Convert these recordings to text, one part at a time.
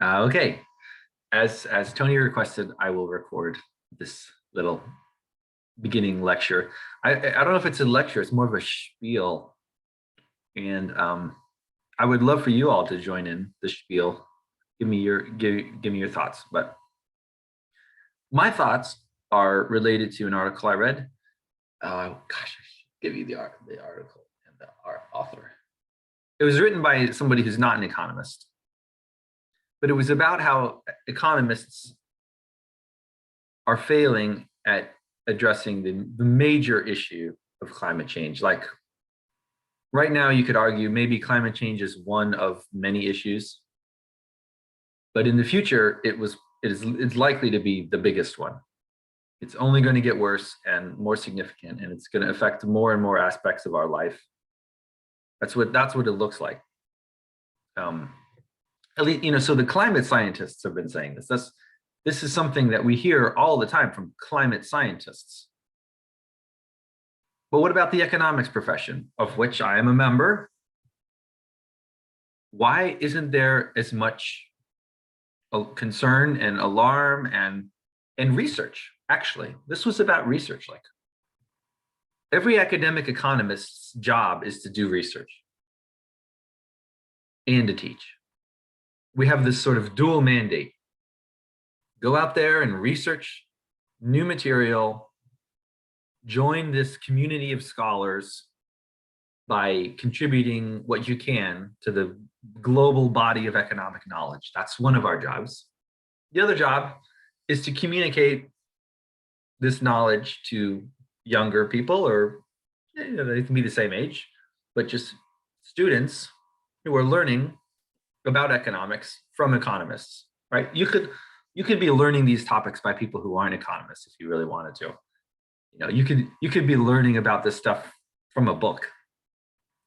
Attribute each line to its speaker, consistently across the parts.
Speaker 1: Okay, as Tony requested, I will record this little beginning lecture. I don't know if it's a lecture; it's more of a spiel, and I would love for you all to join in the spiel. Give me your thoughts. But my thoughts are related to an article I read. Gosh, I should give you the article and the author. It was written by somebody who's not an economist, but it was about how economists are failing at addressing the major issue of climate change. Like right now, you could argue maybe climate change is one of many issues, but in the future, it's likely to be the biggest one. It's only going to get worse and more significant, and it's going to affect more and more aspects of our life. That's what it looks like. At least, so the climate scientists have been saying this. This is something that we hear all the time from climate scientists. But what about the economics profession, of which I am a member? Why isn't there as much concern and alarm and research? Actually, this was about research. Like every academic economist's job is to do research and to teach. We have this sort of dual mandate. Go out there and research new material, join this community of scholars by contributing what you can to the global body of economic knowledge. That's one of our jobs. The other job is to communicate this knowledge to younger people, or they can be the same age, but just students who are learning about economics from economists, right? You could be learning these topics by people who aren't economists if you really wanted to. You could be learning about this stuff from a book.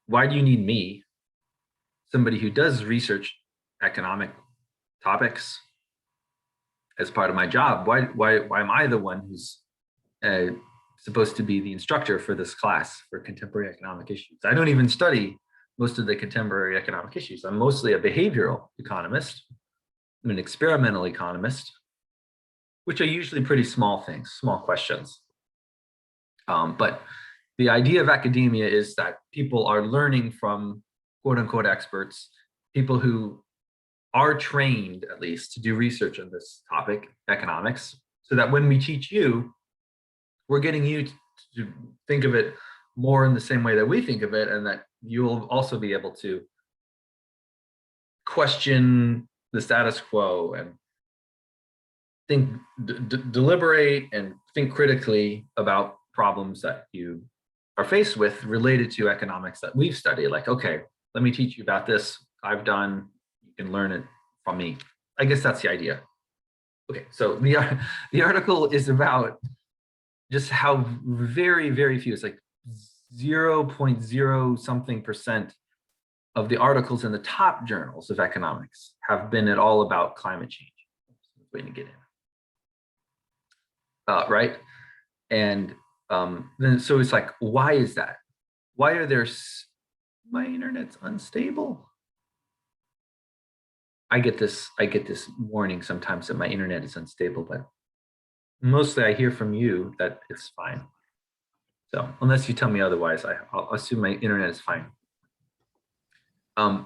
Speaker 1: Why do you need me, somebody who does research economic topics, as part of my job? Why am I the one who's supposed to be the instructor for this class for contemporary economic issues? I don't even study most of the contemporary economic issues. I'm mostly a behavioral economist. I'm an experimental economist, which are usually pretty small things, small questions. But the idea of academia is that people are learning from quote unquote experts, people who are trained at least to do research on this topic, economics, so that when we teach you, we're getting you to think of it more in the same way that we think of it, and that you'll also be able to question the status quo and think, deliberate and think critically about problems that you are faced with related to economics that we've studied. Like, okay, let me teach you about this. I've done, you can learn it from me. I guess that's the idea. Okay, so the article is about just how very, very few, it's like 0.0 something percent of the articles in the top journals of economics have been at all about climate change. Waiting to get in. Right? And then so it's like, why is that? Why are there, my internet's unstable? I get this warning sometimes that my internet is unstable, but mostly I hear from you that it's fine. So unless you tell me otherwise, I'll assume my internet is fine.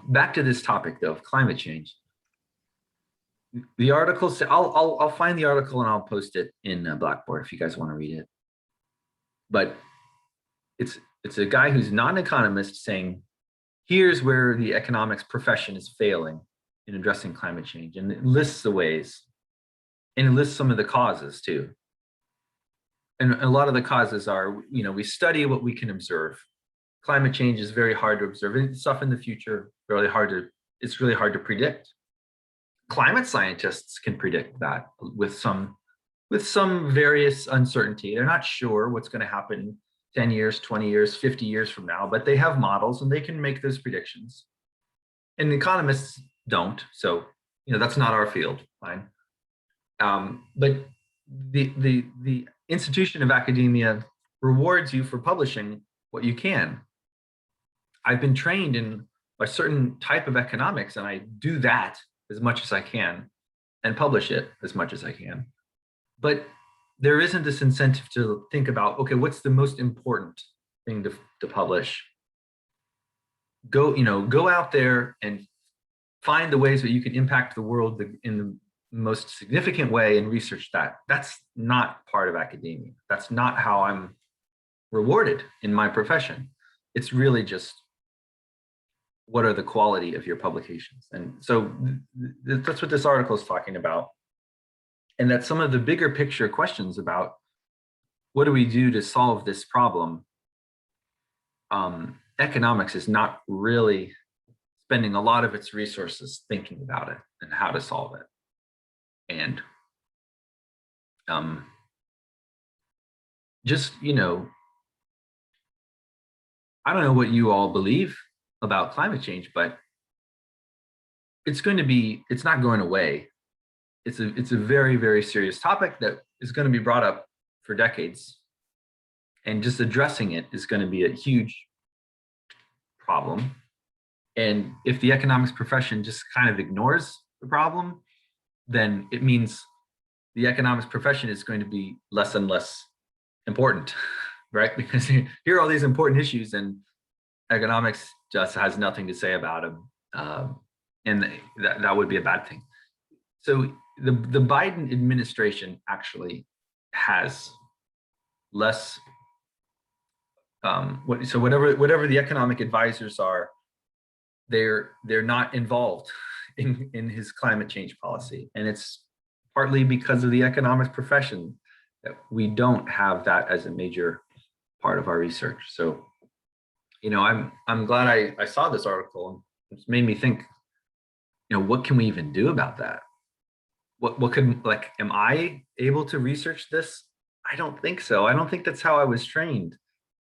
Speaker 1: Back to this topic though of climate change. The article, I'll find the article and I'll post it in Blackboard if you guys want to read it. But it's a guy who's not an economist saying, here's where the economics profession is failing in addressing climate change, and it lists the ways, and it lists some of the causes too. And a lot of the causes are, we study what we can observe. Climate change is very hard to observe, and stuff in the future it's really hard to predict. Climate scientists can predict that with some various uncertainty. They're not sure what's going to happen 10 years, 20 years, 50 years from now, but they have models and they can make those predictions. And economists don't, so that's not our field. Fine. But the institution of academia rewards you for publishing what you can. I've been trained in a certain type of economics, and I do that as much as I can and publish it as much as I can. But there isn't this incentive to think about, okay, what's the most important thing to publish? Go out there and find the ways that you can impact the world in the most significant way and research that. That's not part of academia. That's not how I'm rewarded in my profession. It's really just what are the quality of your publications. And so that's what this article is talking about. And that some of the bigger picture questions about what do we do to solve this problem, economics is not really spending a lot of its resources thinking about it and how to solve it. And just, I don't know what you all believe about climate change, but it's not going away. It's a very, very serious topic that is going to be brought up for decades. And just addressing it is going to be a huge problem. And if the economics profession just kind of ignores the problem, then it means the economics profession is going to be less and less important, right? Because here are all these important issues and economics just has nothing to say about them. And that would be a bad thing. So the Biden administration actually has less, so whatever the economic advisors are, they're not involved in his climate change policy. And it's partly because of the economics profession that we don't have that as a major part of our research. So, I'm glad I saw this article. It's made me think, what can we even do about that? What could, am I able to research this? I don't think so. I don't think that's how I was trained.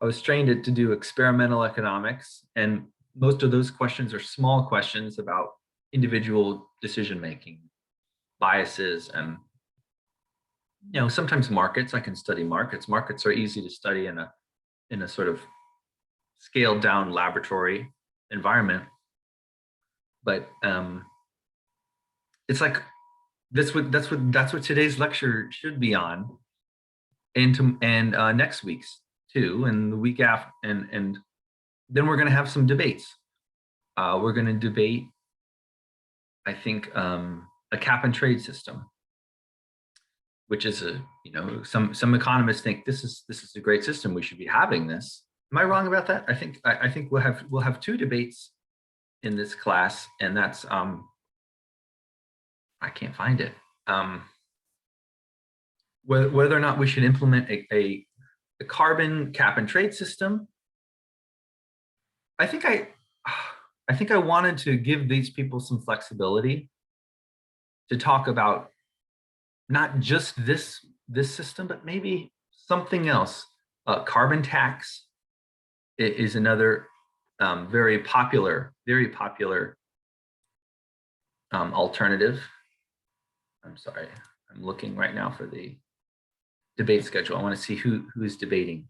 Speaker 1: I was trained to do experimental economics, and most of those questions are small questions about individual decision-making, biases, and sometimes markets. I can study markets. Markets are easy to study in a sort of scaled down laboratory environment. But it's like that's what today's lecture should be on, and next week's too, and the week after, and then we're going to have some debates. We're going to debate, I think, a cap and trade system, which is some economists think this is a great system. We should be having this. Am I wrong about that? I think we'll have two debates in this class, and that's I can't find it. Whether or not we should implement a carbon cap and trade system. I think I wanted to give these people some flexibility to talk about not just this system, but maybe something else. Carbon tax is another very popular alternative. I'm sorry, I'm looking right now for the debate schedule. I want to see who's debating.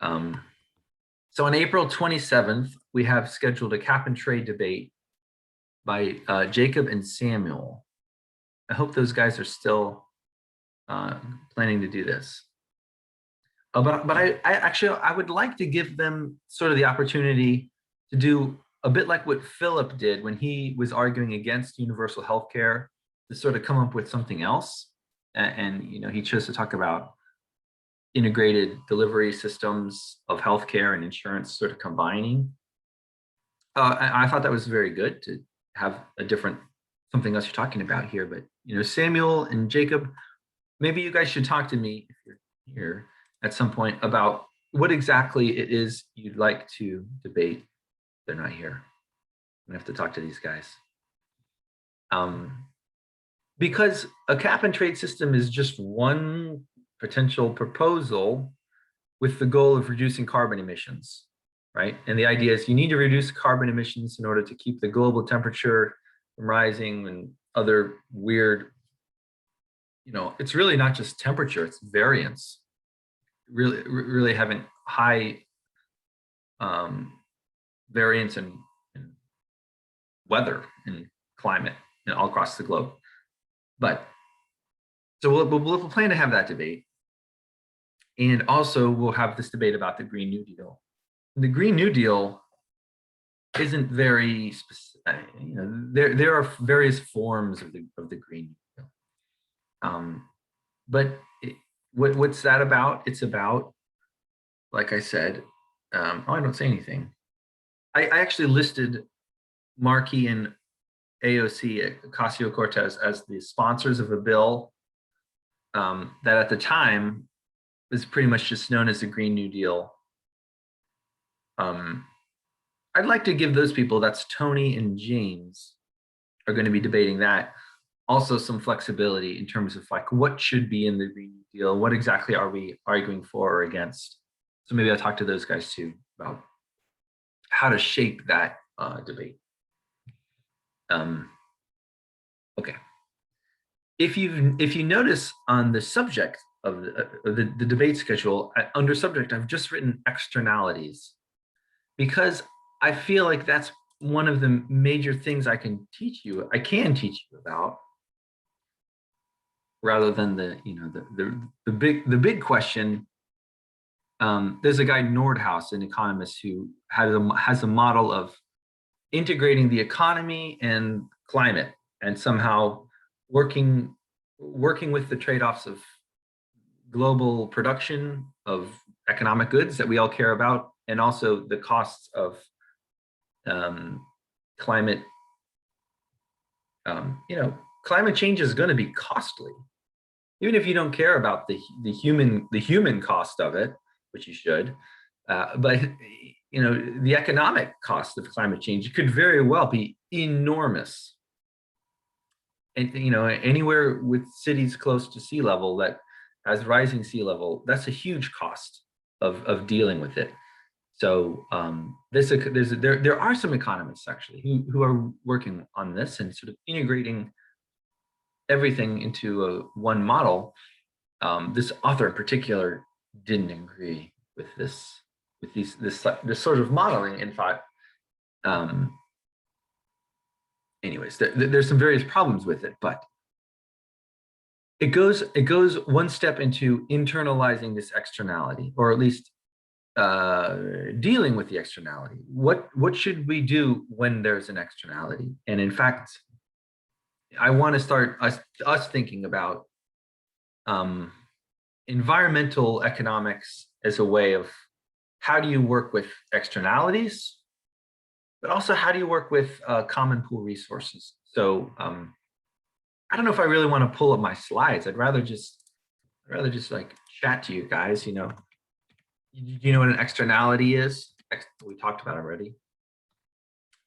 Speaker 1: So on April 27th, we have scheduled a cap and trade debate by Jacob and Samuel. I hope those guys are still planning to do this. But I would like to give them sort of the opportunity to do a bit like what Philip did when he was arguing against universal health care, to sort of come up with something else. And he chose to talk about integrated delivery systems of healthcare and insurance sort of combining. I thought that was very good to have a different, something else you're talking about here. But Samuel and Jacob, maybe you guys should talk to me if you're here at some point about what exactly it is you'd like to debate. They're not here. I'm gonna have to talk to these guys. Because a cap and trade system is just one potential proposal with the goal of reducing carbon emissions, right? And the idea is you need to reduce carbon emissions in order to keep the global temperature from rising and other weird, it's really not just temperature, it's variance. Really having high variance in weather and climate. all across the globe. But so we'll plan to have that debate. And also we'll have this debate about the Green New Deal. The Green New Deal isn't very specific. There are various forms of the Green New Deal. But what's that about? It's about, like I said, I don't say anything. I actually listed Markey and AOC, Ocasio-Cortez, as the sponsors of a bill that at the time was pretty much just known as the Green New Deal. I'd like to give those people, that's Tony and James, are going to be debating that, also some flexibility in terms of like what should be in the Green New Deal, what exactly are we arguing for or against. So maybe I'll talk to those guys too about how to shape that debate. Okay. If you notice on the subject of the debate schedule, under subject, I've just written externalities, because I feel like that's one of the major things I can teach you about, rather than the big question. There's a guy, Nordhaus, an economist, who has a model of integrating the economy and climate, and somehow working with the trade-offs of global production of economic goods that we all care about, and also the costs of climate. Climate change is going to be costly, even if you don't care about the human cost of it, which you should. But the economic cost of climate change could very well be enormous. And anywhere with cities close to sea level that has rising sea level, that's a huge cost of dealing with it. So there are some economists actually who are working on this and sort of integrating everything into one model. This author in particular didn't agree with this sort of modeling, and thought, anyways, there's some various problems with it, but it goes one step into internalizing this externality, or at least dealing with the externality. What should we do when there's an externality? And in fact, I want to start us thinking about environmental economics as a way of how do you work with externalities, but also how do you work with common pool resources. So I don't know if I really want to pull up my slides. I'd rather just like chat to you guys. Do you know what an externality is? We talked about it already.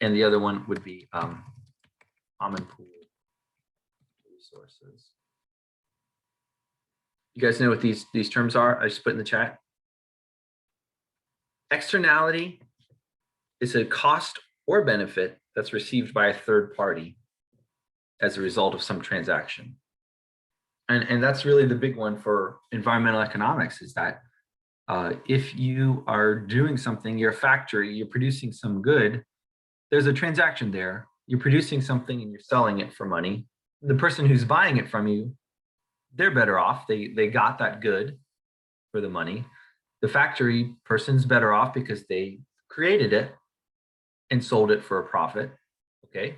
Speaker 1: And the other one would be common pool resources. You guys know what these terms are? I just put in the chat. Externality is a cost or benefit that's received by a third party as a result of some transaction. And that's really the big one for environmental economics, is that if you are doing something, you're a factory, you're producing some good, there's a transaction there. You're producing something and you're selling it for money. The person who's buying it from you, they're better off. They got that good for the money. The factory person's better off because they created it and sold it for a profit. Okay.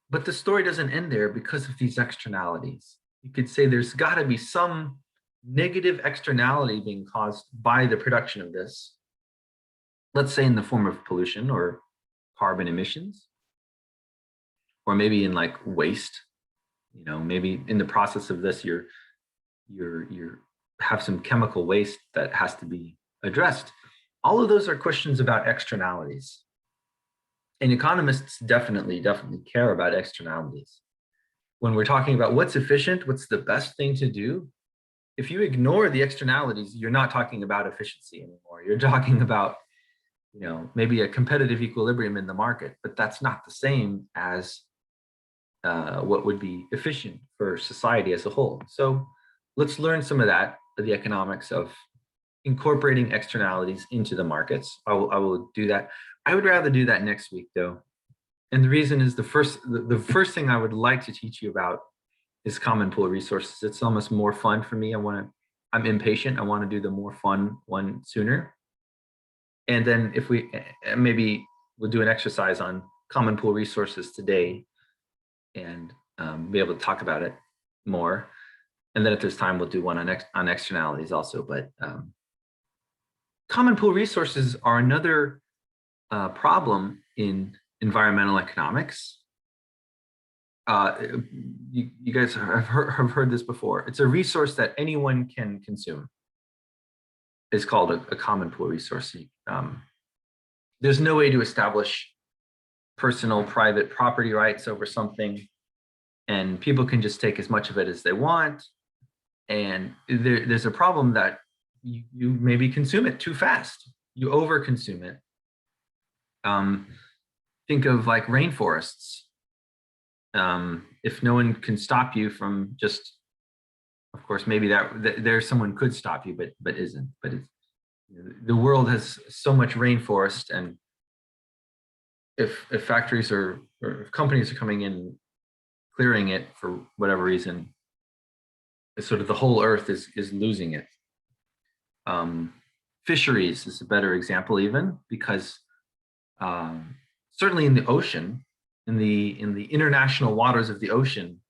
Speaker 1: But the story doesn't end there because of these externalities. You could say there's got to be some negative externality being caused by the production of this. Let's say in the form of pollution or carbon emissions, or maybe in like waste. Maybe in the process of this, you have some chemical waste that has to be addressed. All of those are questions about externalities. And economists definitely care about externalities. When we're talking about what's efficient, what's the best thing to do, if you ignore the externalities, you're not talking about efficiency anymore. You're talking about, maybe a competitive equilibrium in the market, but that's not the same as what would be efficient for society as a whole. So let's learn some of that, the economics of incorporating externalities into the markets. I will do that. I would rather do that next week though. And the reason is the first thing I would like to teach you about is common pool resources. It's almost more fun for me. I'm impatient. I want to do the more fun one sooner. And then if we maybe we'll do an exercise on common pool resources today and be able to talk about it more. And then if there's time, we'll do one on externalities also. But common pool resources are another problem in environmental economics. You guys have heard this before. It's a resource that anyone can consume. It's called a common pool resource. There's no way to establish personal private property rights over something, and people can just take as much of it as they want. And there's a problem that you maybe consume it too fast. You overconsume it. Think of like rainforests. If no one can stop you from just, of course, maybe there's someone could stop you, but isn't. But the world has so much rainforest, and if factories or if companies are coming in clearing it for whatever reason, it's sort of the whole earth is losing it. Fisheries is a better example, even because certainly in the ocean, in the international waters of the ocean,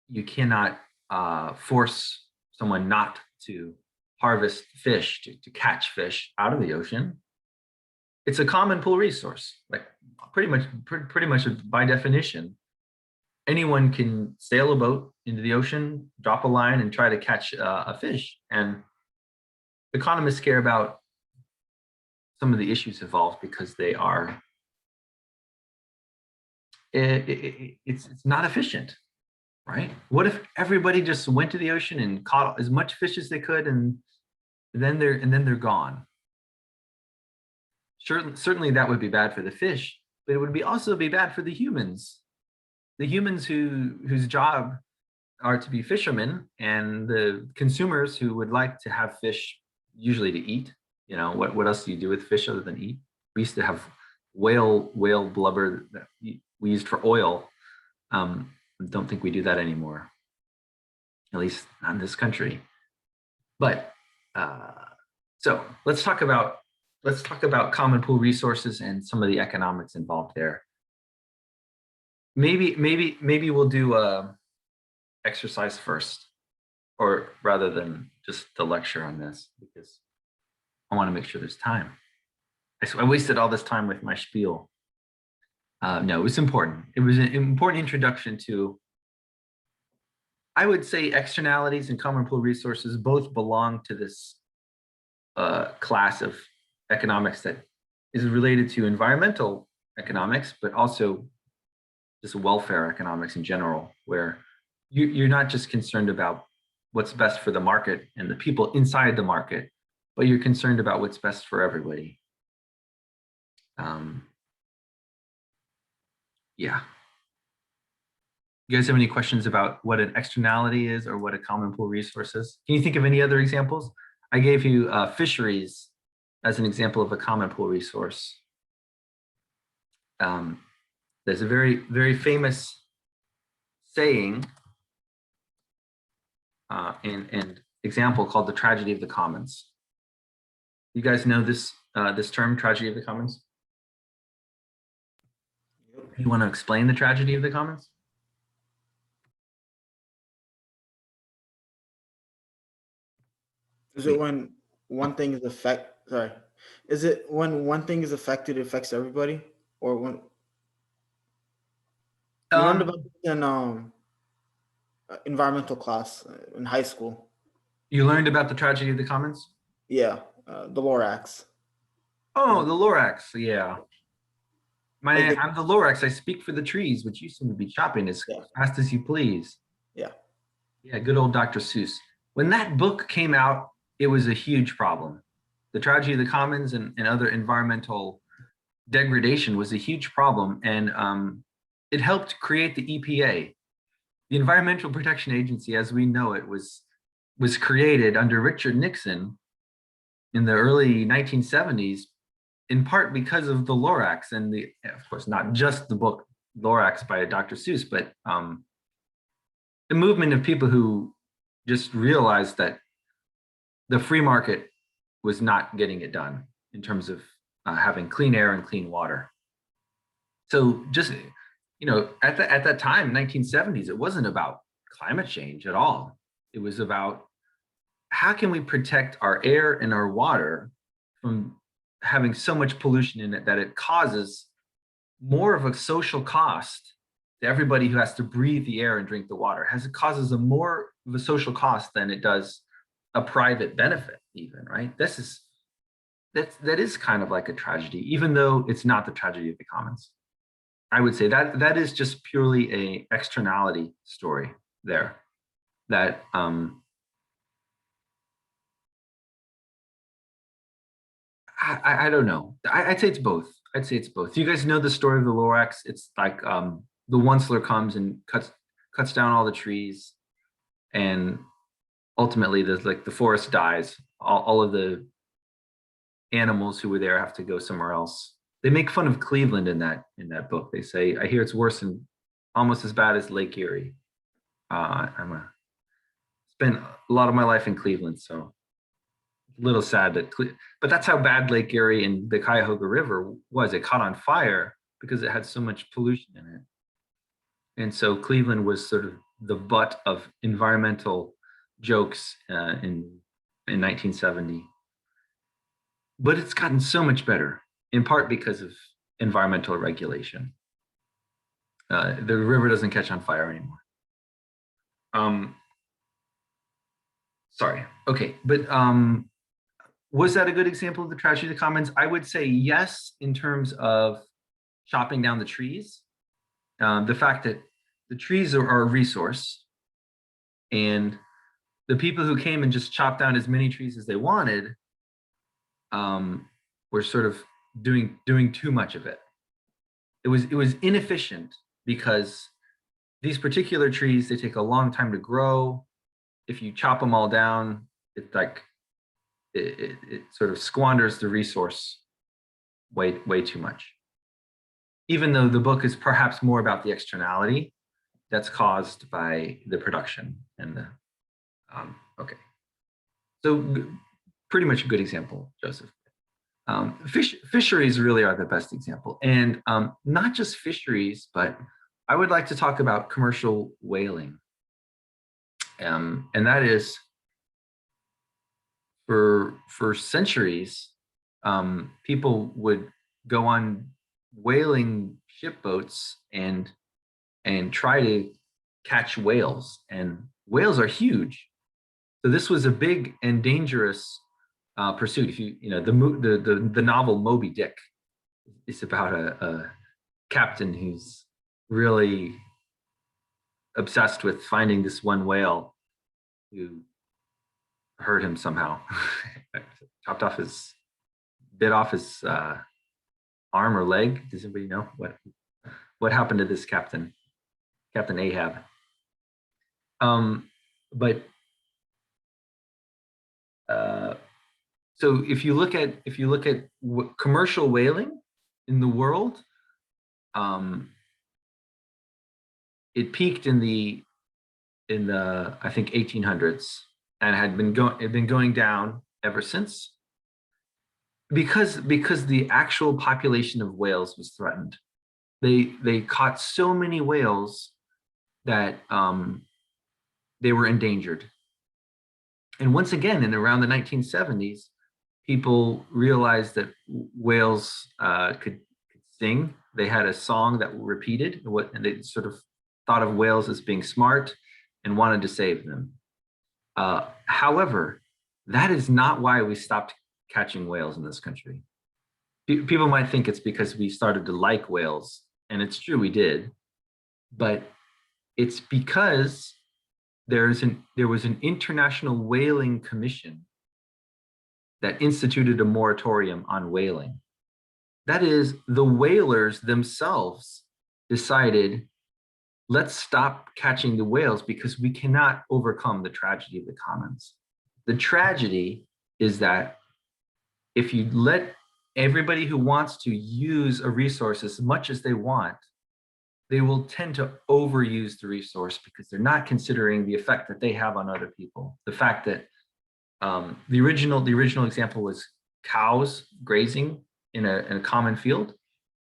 Speaker 1: you cannot force someone not to harvest fish, to catch fish out of the ocean. It's a common pool resource, like pretty much by definition. Anyone can sail a boat into the ocean, drop a line, and try to catch a fish. And economists care about some of the issues involved because they are it's not efficient, right? What if everybody just went to the ocean and caught as much fish as they could, and then they're gone? Certainly that would be bad for the fish, but it would also be bad for the humans whose job are to be fishermen, and the consumers who would like to have fish, usually to eat. You know, what else do you do with fish other than eat? We used to have whale blubber that we used for oil. Don't think we do that anymore, at least not in this country. But so let's talk about common pool resources and some of the economics involved there. Maybe we'll do a exercise first, or rather than just the lecture on this, because I want to make sure there's time. I wasted all this time with my spiel. No, it was important. It was an important introduction to, I would say, externalities and common pool resources both belong to this class of economics that is related to environmental economics, but also just welfare economics in general, where you're not just concerned about what's best for the market and the people inside the market, but you're concerned about what's best for everybody. Yeah. You guys have any questions about what an externality is or what a common pool resource is? Can you think of any other examples? I gave you fisheries as an example of a common pool resource. There's a very famous saying and example called the tragedy of the commons. You guys know this this term, tragedy of the commons? You want to explain the tragedy of the commons?
Speaker 2: Is it when one thing is Is it when one thing is affected, it affects everybody, or when we learned about this in environmental class in high school?
Speaker 1: You learned about the tragedy of the commons?
Speaker 2: Yeah, the Lorax.
Speaker 1: Oh, the Lorax, yeah.
Speaker 2: Like
Speaker 1: I'm the Lorax. I speak for the trees, which you seem to be chopping as fast as you please.
Speaker 2: Yeah.
Speaker 1: Yeah, good old Dr. Seuss. When that book came out, it was a huge problem. The tragedy of the commons and other environmental degradation was a huge problem, and it helped create the EPA. The Environmental Protection Agency, as we know it, was created under Richard Nixon in the early 1970s in part because of the Lorax and of course, not just the book Lorax by Dr. Seuss, but the movement of people who just realized that the free market was not getting it done in terms of having clean air and clean water. So just, at that time, 1970s, it wasn't about climate change at all. It was about how can we protect our air and our water from having so much pollution in it that it causes more of a social cost to everybody who has to breathe the air and drink the water. It causes a more of a social cost than it does a private benefit even, right? That is kind of like a tragedy, even though it's not the tragedy of the commons. I would say that is just purely a externality story there that I don't know. I'd say it's both. I'd say it's both. You guys know the story of the Lorax? It's like the Onceler comes and cuts down all the trees, and ultimately the forest dies. All of the animals who were there have to go somewhere else. They make fun of Cleveland in that book. They say, I hear it's worse and almost as bad as Lake Erie. Spent a lot of my life in Cleveland, so a little sad but that's how bad Lake Erie and the Cuyahoga River was. It caught on fire because it had so much pollution in it. And so Cleveland was sort of the butt of environmental jokes in 1970. But it's gotten so much better, in part because of environmental regulation. The river doesn't catch on fire anymore. Sorry. Okay, but was that a good example of the tragedy of the commons? I would say yes, in terms of chopping down the trees. The fact that the trees are a resource, and the people who came and just chopped down as many trees as they wanted were sort of doing too much of it. It was inefficient because these particular trees, they take a long time to grow. If you chop them all down, it's like it sort of squanders the resource way too much. Even though the book is perhaps more about the externality that's caused by the production and the okay. So pretty much a good example, Joseph. Fisheries really are the best example, and not just fisheries, but I would like to talk about commercial whaling, and that is for centuries, people would go on whaling shipboats and try to catch whales, and whales are huge. So this was a big and dangerous pursuit. If the novel Moby Dick is about a captain who's really obsessed with finding this one whale who hurt him somehow. Bit off his arm or leg. Does anybody know what happened to this Captain Ahab? But so if you look at commercial whaling in the world, it peaked in the I think 1800s and had been going down ever since because the actual population of whales was threatened. They caught so many whales that they were endangered. And once again, in around the 1970s, people realized that whales could sing. They had a song that repeated and they sort of thought of whales as being smart and wanted to save them. However, that is not why we stopped catching whales in this country. People might think it's because we started to like whales, and it's true, we did, but it's because there was an international whaling commission that instituted a moratorium on whaling. That is, the whalers themselves decided, let's stop catching the whales because we cannot overcome the tragedy of the commons. The tragedy is that if you let everybody who wants to use a resource as much as they want, they will tend to overuse the resource because they're not considering the effect that they have on other people. The fact that the original example was cows grazing in a common field.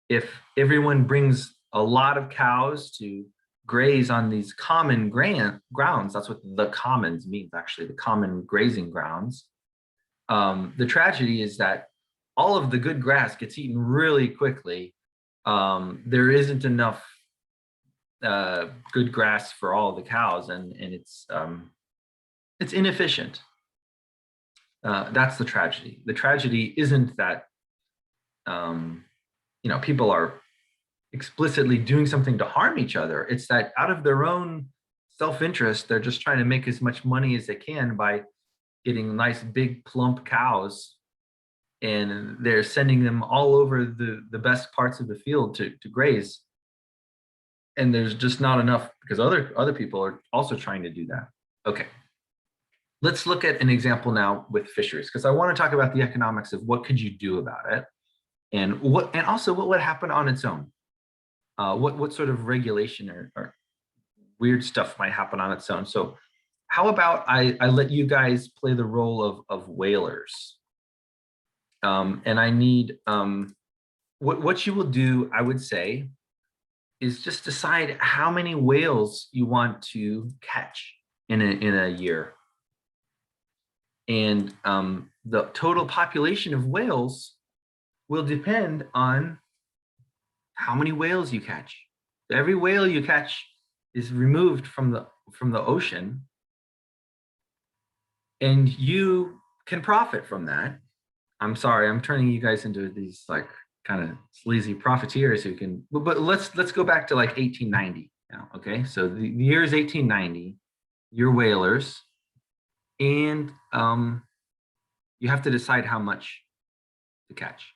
Speaker 1: If everyone brings a lot of cows to graze on these common grounds, that's what the commons means, actually, the common grazing grounds. The tragedy is that all of the good grass gets eaten really quickly. There isn't enough good grass for all of the cows, and it's inefficient. That's the tragedy. The tragedy isn't that people are explicitly doing something to harm each other. It's that out of their own self-interest, they're just trying to make as much money as they can by getting nice big plump cows, and they're sending them all over the best parts of the field to graze. And there's just not enough because other people are also trying to do that. Okay. Let's look at an example now with fisheries, because I want to talk about the economics of what could you do about it, and also what would happen on its own. What sort of regulation or weird stuff might happen on its own. So how about I let you guys play the role of whalers, and I need what you will do, I would say, is just decide how many whales you want to catch in a year. And the total population of whales will depend on how many whales you catch. Every whale you catch is removed from the ocean, and you can profit from that. I'm sorry, I'm turning you guys into these like kind of sleazy profiteers who can. But let's go back to like 1890 now. Okay, so the year is 1890. You're whalers, and you have to decide how much to catch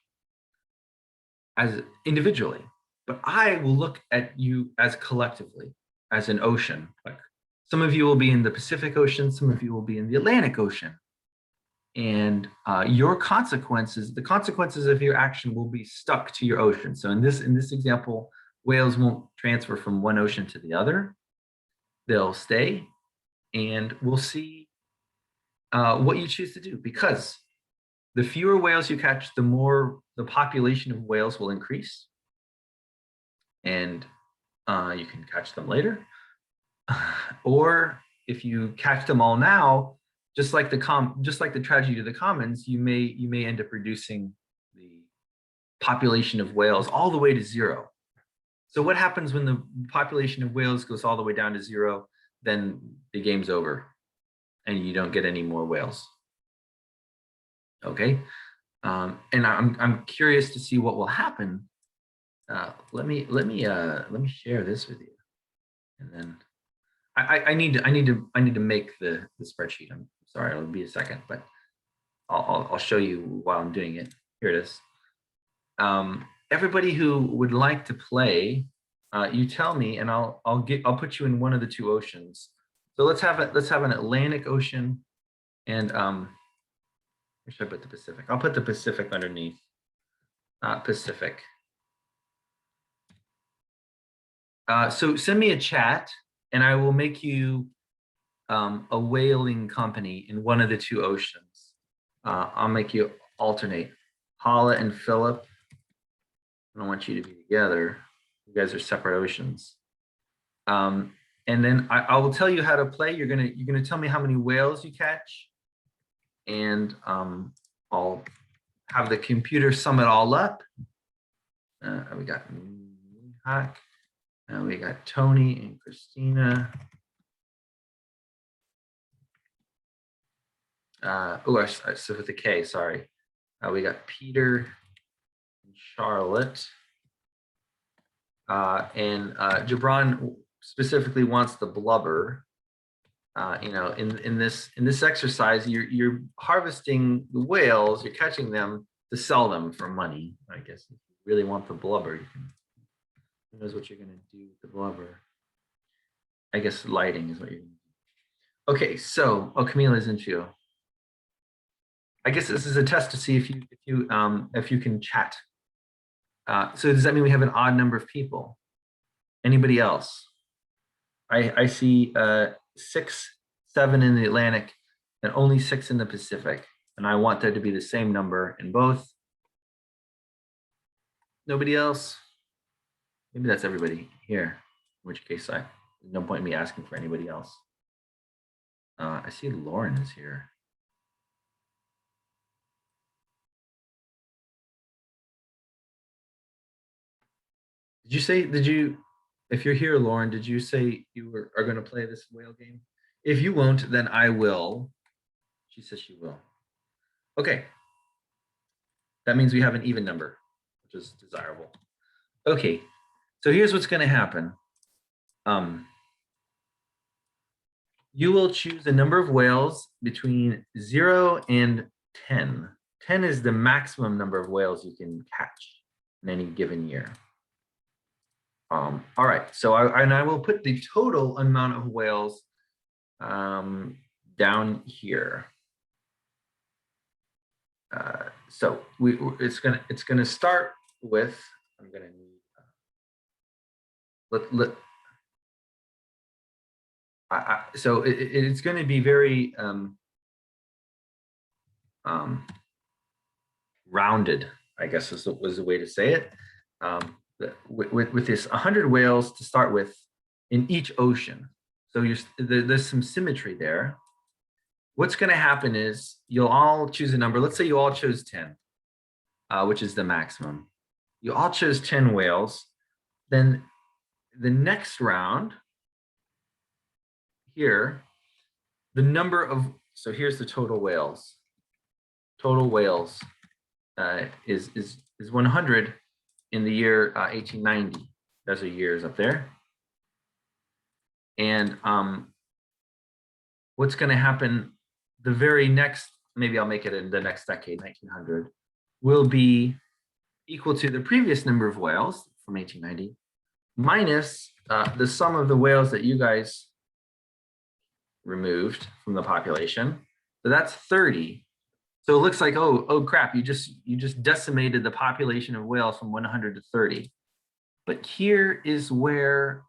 Speaker 1: as individually. But I will look at you as collectively, as an ocean. Like some of you will be in the Pacific Ocean, some of you will be in the Atlantic Ocean. And your consequences, the consequences of your action will be stuck to your ocean. So in this example, whales won't transfer from one ocean to the other. They'll stay, and we'll see what you choose to do, because the fewer whales you catch, the more the population of whales will increase, and you can catch them later. Or if you catch them all now, just like the tragedy of the commons, you may end up reducing the population of whales all the way to zero. So what happens when the population of whales goes all the way down to zero? Then the game's over, and you don't get any more whales. Okay, and I'm curious to see what will happen. Let me share this with you, and then I need to make the spreadsheet. I'm sorry, it'll be a second, but I'll show you while I'm doing it. Here it is. Everybody who would like to play, you tell me, and I'll put you in one of the two oceans. So let's have an Atlantic Ocean, and where should I put the Pacific? I'll put the Pacific underneath. Pacific. So send me a chat, and I will make you a whaling company in one of the two oceans. I'll make you alternate. Hala and Philip. I don't want you to be together. You guys are separate oceans. And then I will tell you how to play. You're gonna tell me how many whales you catch, and I'll have the computer sum it all up. We got Mihak, we got Tony and Christina. So with the K, sorry. We got Peter and Charlotte. And Gibran specifically wants the blubber. In this exercise, you're harvesting the whales, you're catching them to sell them for money. I guess if you really want the blubber, you can. Who knows what you're gonna do with the blubber? I guess lighting is what you're gonna do. Okay, so Camila is in you. I guess this is a test to see if you can chat. So does that mean we have an odd number of people? Anybody else? I see 6, 7 in the Atlantic and only 6 in the Pacific. And I want there to be the same number in both. Nobody else? Maybe that's everybody here, in which case there's no point in me asking for anybody else. I see Lauren is here. If you're here, Lauren, did you say you are going to play this whale game? If you won't, then I will. She says she will. Okay. That means we have an even number, which is desirable. Okay. So here's what's going to happen. You will choose a number of whales between 0 and 10. 10 is the maximum number of whales you can catch in any given year. All right, so I will put the total amount of whales down here. So it's gonna start with, I'm gonna need so it's going to be very rounded, I guess was the way to say it. With this 100 whales to start with in each ocean. So there's some symmetry there. What's going to happen is you'll all choose a number. Let's say you all chose 10, which is the maximum. You all chose 10 whales. Then the next round here, the number of, so here's the total whales. Total whales is 100 in the year 1890. Those are years up there. And what's going to happen the very next, maybe I'll make it in the next decade, 1900, will be equal to the previous number of whales from 1890 minus the sum of the whales that you guys removed from the population. So that's 30. So it looks like, oh crap, you just decimated the population of whales from 100 to 30. But here is where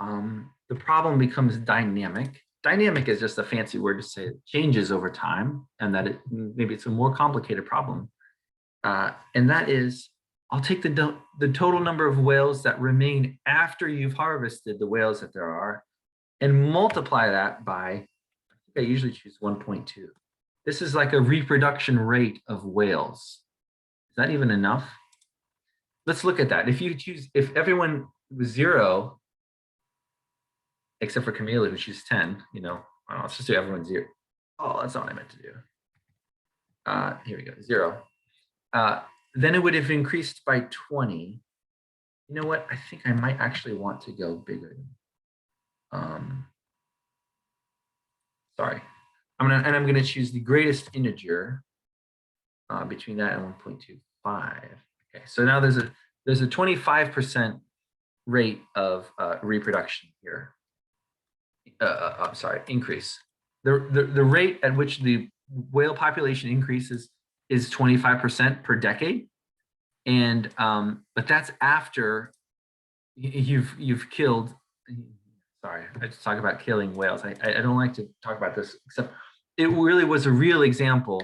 Speaker 1: the problem becomes dynamic. Dynamic is just a fancy word to say it changes over time, and that maybe it's a more complicated problem. And that is, I'll take the total number of whales that remain after you've harvested the whales that there are, and multiply that by, I think I usually choose 1.2. This is like a reproduction rate of whales. Is that even enough? Let's look at that. If everyone was 0, except for Camila, who chooses 10, let's just do everyone 0. Oh, that's not what I meant to do. Here we go, 0. Then it would have increased by 20. You know what? I think I might actually want to go bigger. Sorry. I'm gonna choose the greatest integer between that and 1.25. Okay, so now there's a 25% rate of reproduction here. I'm sorry, increase. The rate at which the whale population increases is 25% per decade, and but that's after you've killed. Sorry, I just talk about killing whales. I don't like to talk about this, except it really was a real example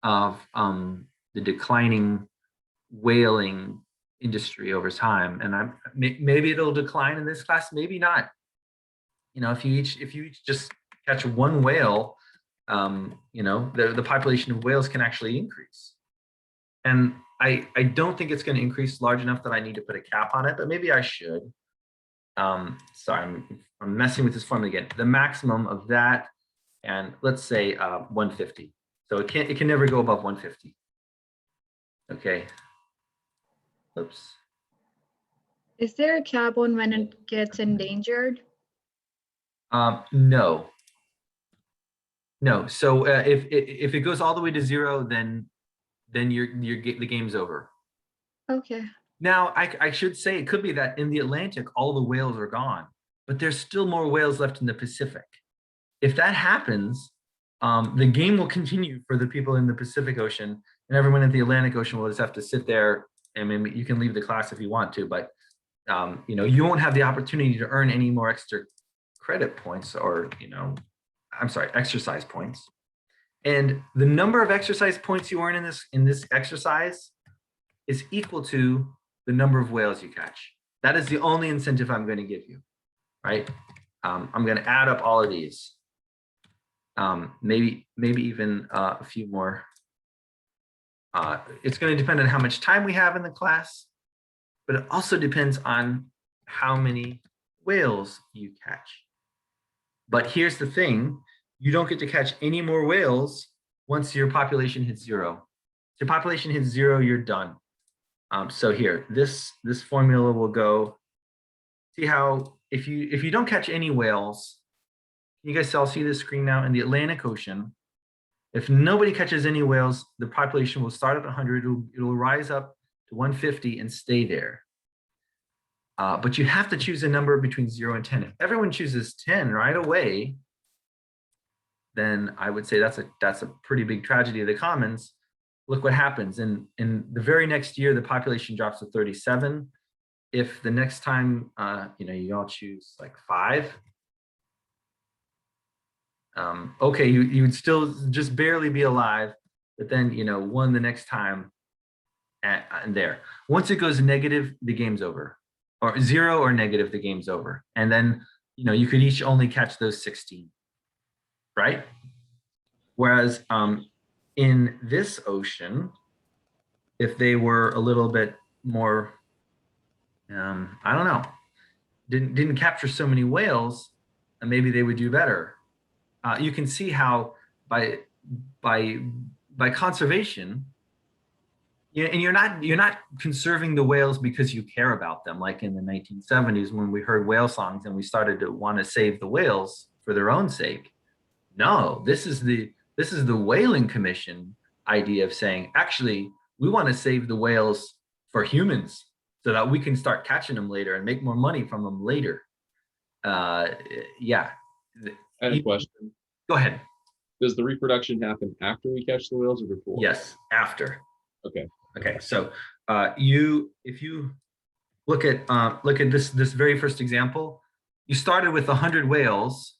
Speaker 1: of the declining whaling industry over time. And maybe it'll decline in this class, maybe not. If you each just catch one whale, the population of whales can actually increase. And I don't think it's going to increase large enough that I need to put a cap on it, but maybe I should. Sorry, I'm messing with this formula again. The maximum of that, and let's say 150. So it can never go above 150. Okay. Oops.
Speaker 3: Is there a cap on when it gets endangered?
Speaker 1: No. No. So if it goes all the way to 0, then the game's over.
Speaker 3: Okay.
Speaker 1: Now I should say it could be that in the Atlantic all the whales are gone, but there's still more whales left in the Pacific. If that happens, The game will continue for the people in the Pacific Ocean, and everyone in the Atlantic Ocean will just have to sit there. I mean, you can leave the class if you want to, but you won't have the opportunity to earn any more extra credit points, or I'm sorry, exercise points. And the number of exercise points you earn in this exercise is equal to the number of whales you catch. That is the only incentive I'm going to give you, right? I'm going to add up all of these. Maybe even a few more. It's going to depend on how much time we have in the class, but it also depends on how many whales you catch. But here's the thing, you don't get to catch any more whales once your population hits 0. If your population hits 0, you're done. So here, this formula will go, see how, if you don't catch any whales, you guys all see this screen now, in the Atlantic Ocean, if nobody catches any whales, the population will start at 100, it'll rise up to 150 and stay there. But you have to choose a number between 0 and 10. If everyone chooses 10 right away, then I would say that's a pretty big tragedy of the commons. Look what happens. In the very next year, the population drops to 37. If the next time you all choose like 5, okay, you would still just barely be alive, but then 1 the next time, and there. Once it goes negative, the game's over, or 0 or negative, the game's over. And then you could each only catch those 16, right? Whereas in this ocean, if they were a little bit more, I don't know, didn't capture so many whales, and maybe they would do better. You can see how by conservation, and you're not conserving the whales because you care about them, like in the 1970s when we heard whale songs and we started to want to save the whales for their own sake. No, this is the Whaling Commission idea of saying, actually, we want to save the whales for humans so that we can start catching them later and make more money from them later. Yeah.
Speaker 4: I had a question.
Speaker 1: Go ahead.
Speaker 4: Does the reproduction happen after we catch the whales or before?
Speaker 1: Yes, after.
Speaker 4: Okay.
Speaker 1: Okay. So if you look at this very first example, you started with 100 whales.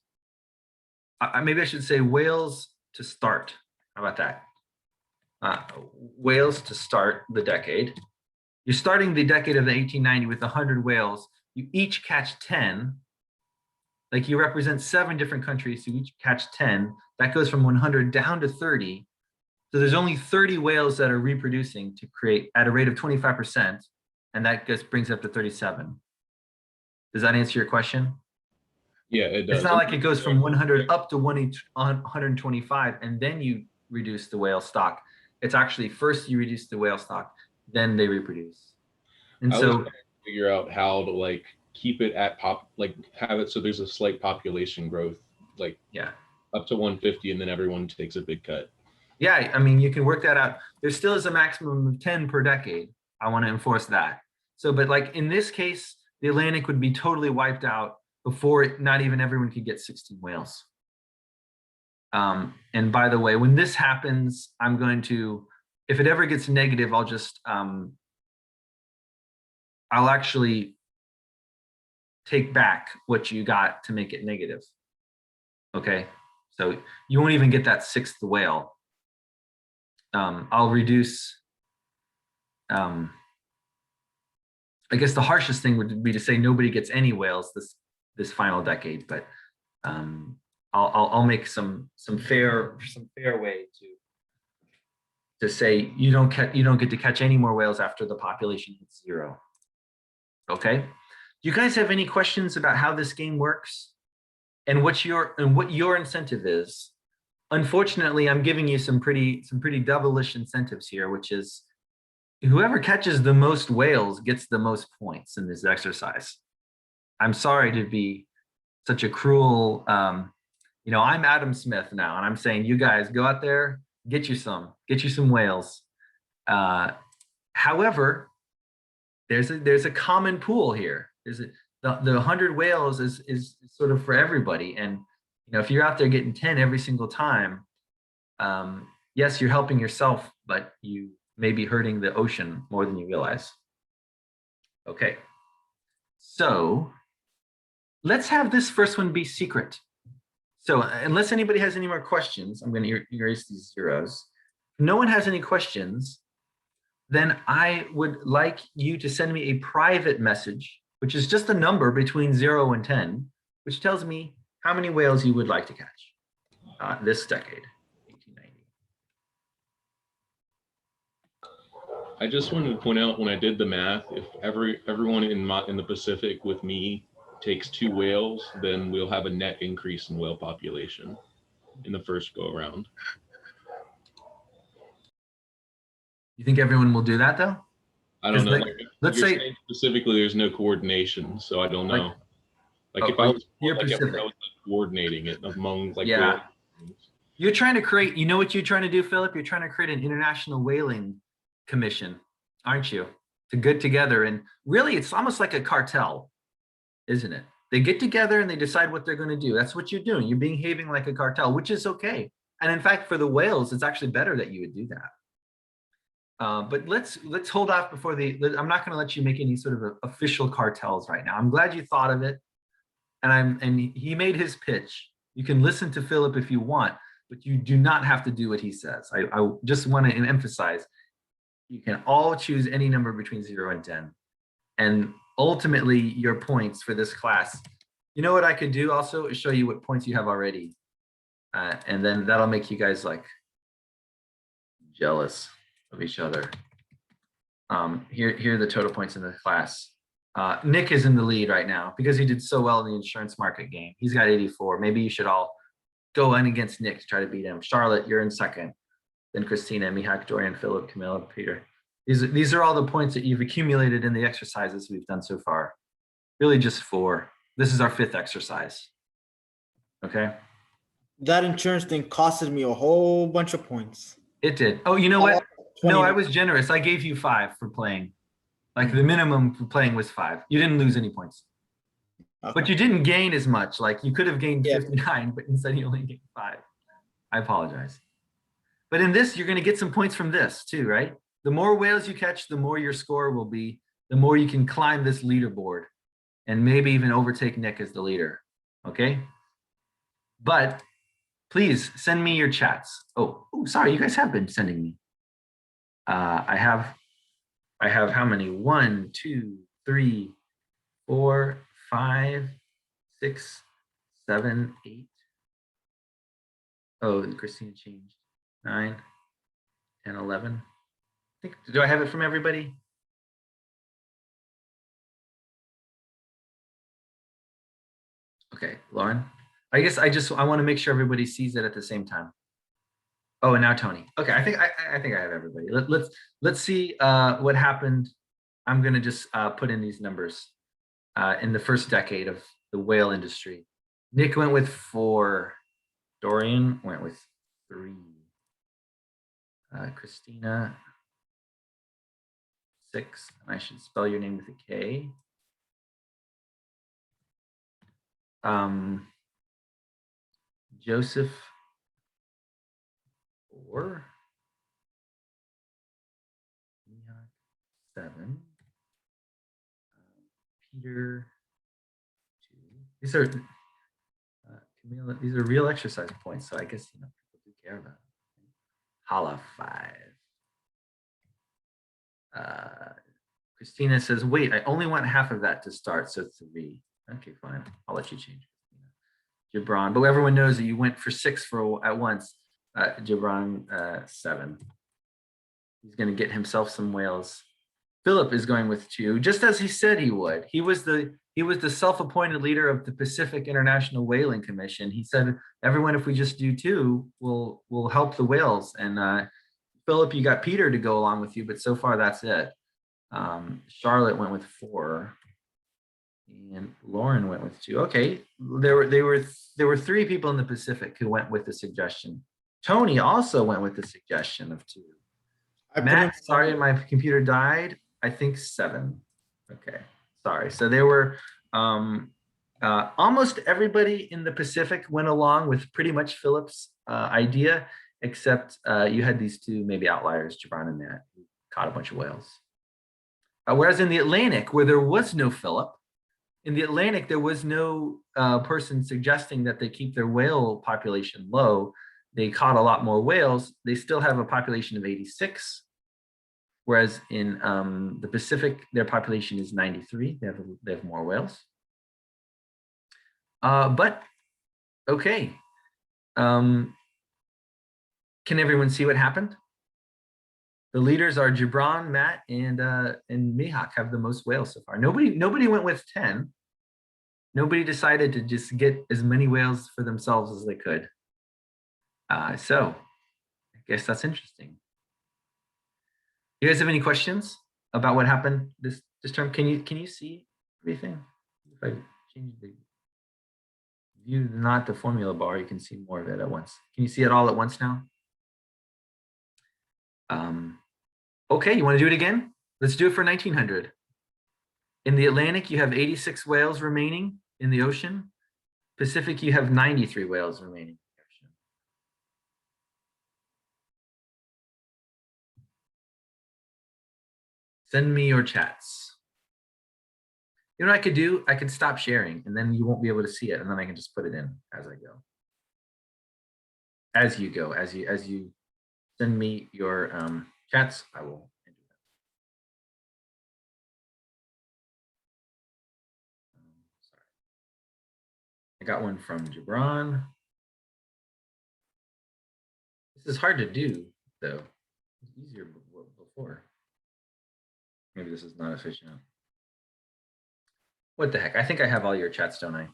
Speaker 1: Maybe I should say whales to start. How about that? Whales to start the decade. You're starting the decade of the 1890 with 100 whales. You each catch 10. Like you represent 7 different countries, so you each catch 10. That goes from 100 down to 30. So there's only 30 whales that are reproducing to create at a rate of 25%, and that brings up to 37. Does that answer your question?
Speaker 4: Yeah, it does.
Speaker 1: It's not like it goes from 100 up to 125, and then you reduce the whale stock. It's actually first you reduce the whale stock, then they reproduce. And
Speaker 4: I was
Speaker 1: so
Speaker 4: trying to figure out how to keep it at have it so there's a slight population growth,
Speaker 1: yeah.
Speaker 4: up to 150, and then everyone takes a big cut.
Speaker 1: Yeah, I mean, you can work that out. There still is a maximum of 10 per decade. I want to enforce that. So, but like in this case, the Atlantic would be totally wiped out before not even everyone could get 16 whales. And by the way, when this happens, I'm going to, if it ever gets negative, I'll just, I'll actually take back what you got to make it negative. Okay, so you won't even get that 6th whale. I'll reduce, I guess the harshest thing would be to say nobody gets any whales this final decade, but I'll make some fair way to say you don't get to catch any more whales after the population hits 0. Okay, do you guys have any questions about how this game works and what your incentive is? Unfortunately, I'm giving you some pretty devilish incentives here, which is whoever catches the most whales gets the most points in this exercise. I'm sorry to be such a cruel, I'm Adam Smith now, and I'm saying, you guys go out there, get you some whales. However, there's a common pool here. The 100 whales is sort of for everybody. And if you're out there getting 10 every single time, Yes, you're helping yourself, but you may be hurting the ocean more than you realize. Okay, so let's have this first one be secret. So unless anybody has any more questions, I'm going to erase these zeros. If no one has any questions, then I would like you to send me a private message, which is just a number between 0 and 10, which tells me how many whales you would like to catch this decade, 1890.
Speaker 4: I just wanted to point out when I did the math, if everyone in the Pacific with me takes 2 whales, then we'll have a net increase in whale population in the first go around.
Speaker 1: You think everyone will do that though?
Speaker 4: I don't know.
Speaker 1: Like,
Speaker 4: Like,
Speaker 1: let's
Speaker 4: you're
Speaker 1: say
Speaker 4: saying specifically, there's no coordination, so I don't know. Like if I was
Speaker 1: you're
Speaker 4: like, if I
Speaker 1: Pacific.
Speaker 4: was like, coordinating it among like
Speaker 1: Yeah.
Speaker 4: whale.
Speaker 1: You're trying to create, you know what you're trying to do, Philip? You're trying to create an international whaling commission, aren't you? To get together, and really it's almost like a cartel, isn't it? They get together and they decide what they're going to do. That's what you're doing. You're behaving like a cartel, which is okay. And in fact, for the whales, it's actually better that you would do that. But let's hold off before I'm not going to let you make any sort of official cartels right now. I'm glad you thought of it, and he made his pitch. You can listen to Philip if you want, but you do not have to do what he says. I just want to emphasize, you can all choose any number between 0 and 10. And ultimately, your points for this class, you know what I could do also is show you what points you have already. And then that'll make you guys like jealous of each other. Here are the total points in the class. Nick is in the lead right now because he did so well in the insurance market game. He's got 84. Maybe you should all go in against Nick to try to beat him. Charlotte, you're in second. Then Christina, Mihak, Dorian, Philip, Camilla, Peter. These are all the points that you've accumulated in the exercises we've done so far. Really just 4. This is our 5th exercise. Okay.
Speaker 2: That insurance thing costed me a whole bunch of points.
Speaker 1: It did. Oh, you know what? No, I
Speaker 2: 29.
Speaker 1: was generous. I gave you 5 for playing. Like the minimum for playing was 5. You didn't lose any points.
Speaker 2: Okay.
Speaker 1: But you didn't gain as much. Like you could have gained
Speaker 2: Yeah.
Speaker 1: 59, but instead you only gained 5. I apologize. But in this, you're going to get some points from this too, right? The more whales you catch, the more your score will be, the more you can climb this leaderboard and maybe even overtake Nick as the leader. Okay. But please send me your chats. Oh, sorry. You guys have been sending me. I have how many? 1, 2, 3, 4, 5, 6, 7, 8. Oh, and Christina changed. 9, 10, 11. Do I have it from everybody? Okay, Lauren. I guess I want to make sure everybody sees it at the same time. Oh, and now Tony. Okay, I think I have everybody. Let's see what happened. I'm gonna just put in these numbers in the first decade of the whale industry. Nick went with 4. Dorian went with 3. Christina, 6. And I should spell your name with a K. Joseph, 4. 7. Peter, 2. These are Camila, these are real exercise points, so I guess people do care about it. Hala, 5. Christina says, wait, I only want half of that to start, so 3. Okay, fine. I'll let you change. Gibran, but everyone knows that you went for 6 at once. Gibran, 7. He's going to get himself some whales. Philip is going with 2, just as he said he would. He was the self-appointed leader of the Pacific International Whaling Commission. He said, everyone, if we just do 2, we'll help the whales. And Philip, you got Peter to go along with you, but so far that's it. Charlotte went with 4. And Lauren went with 2. Okay, there were 3 people in the Pacific who went with the suggestion. Tony also went with the suggestion of 2. Matt, sorry, my computer died. I think 7. Okay, sorry. So there were almost everybody in the Pacific went along with pretty much Philip's idea, except you had these two maybe outliers, Gibran and Matt, who caught a bunch of whales. Whereas in the Atlantic, where there was no Philip, in the Atlantic, there was no person suggesting that they keep their whale population low. They caught a lot more whales. They still have a population of 86, whereas in the Pacific, their population is 93. They have more whales. But okay, can everyone see what happened? The leaders are Gibran, Matt, and Mihak have the most whales so far. Nobody went with 10. Nobody decided to just get as many whales for themselves as they could. So I guess that's interesting. You guys have any questions about what happened this term? Can you see everything? If I change the view, not the formula bar, you can see more of it at once. Can you see it all at once now? Okay, you want to do it again? Let's do it for 1900. In the Atlantic, you have 86 whales remaining in the ocean. Pacific, you have 93 whales remaining. Send me your chats. You know what I could do? I could stop sharing and then you won't be able to see it. And then I can just put it in as I go. As you go, as you send me your chats, I will do that. Sorry. I got one from Gibran. This is hard to do, though. It's easier before. Maybe this is not efficient. What the heck? I think I have all your chats, don't I?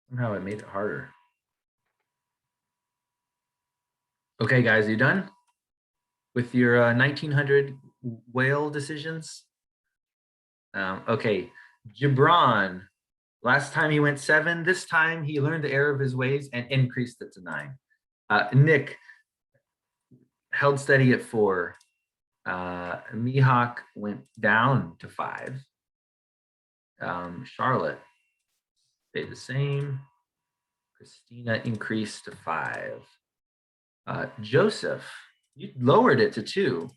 Speaker 1: Somehow it made it harder. Okay, guys, you done with your 1900 whale decisions? Okay, Gibran, last time he went 7. This time he learned the error of his ways and increased it to 9. Nick held steady at 4. Mihak went down to 5. Charlotte stayed the same. Christina increased to 5. Joseph, you lowered it to 2.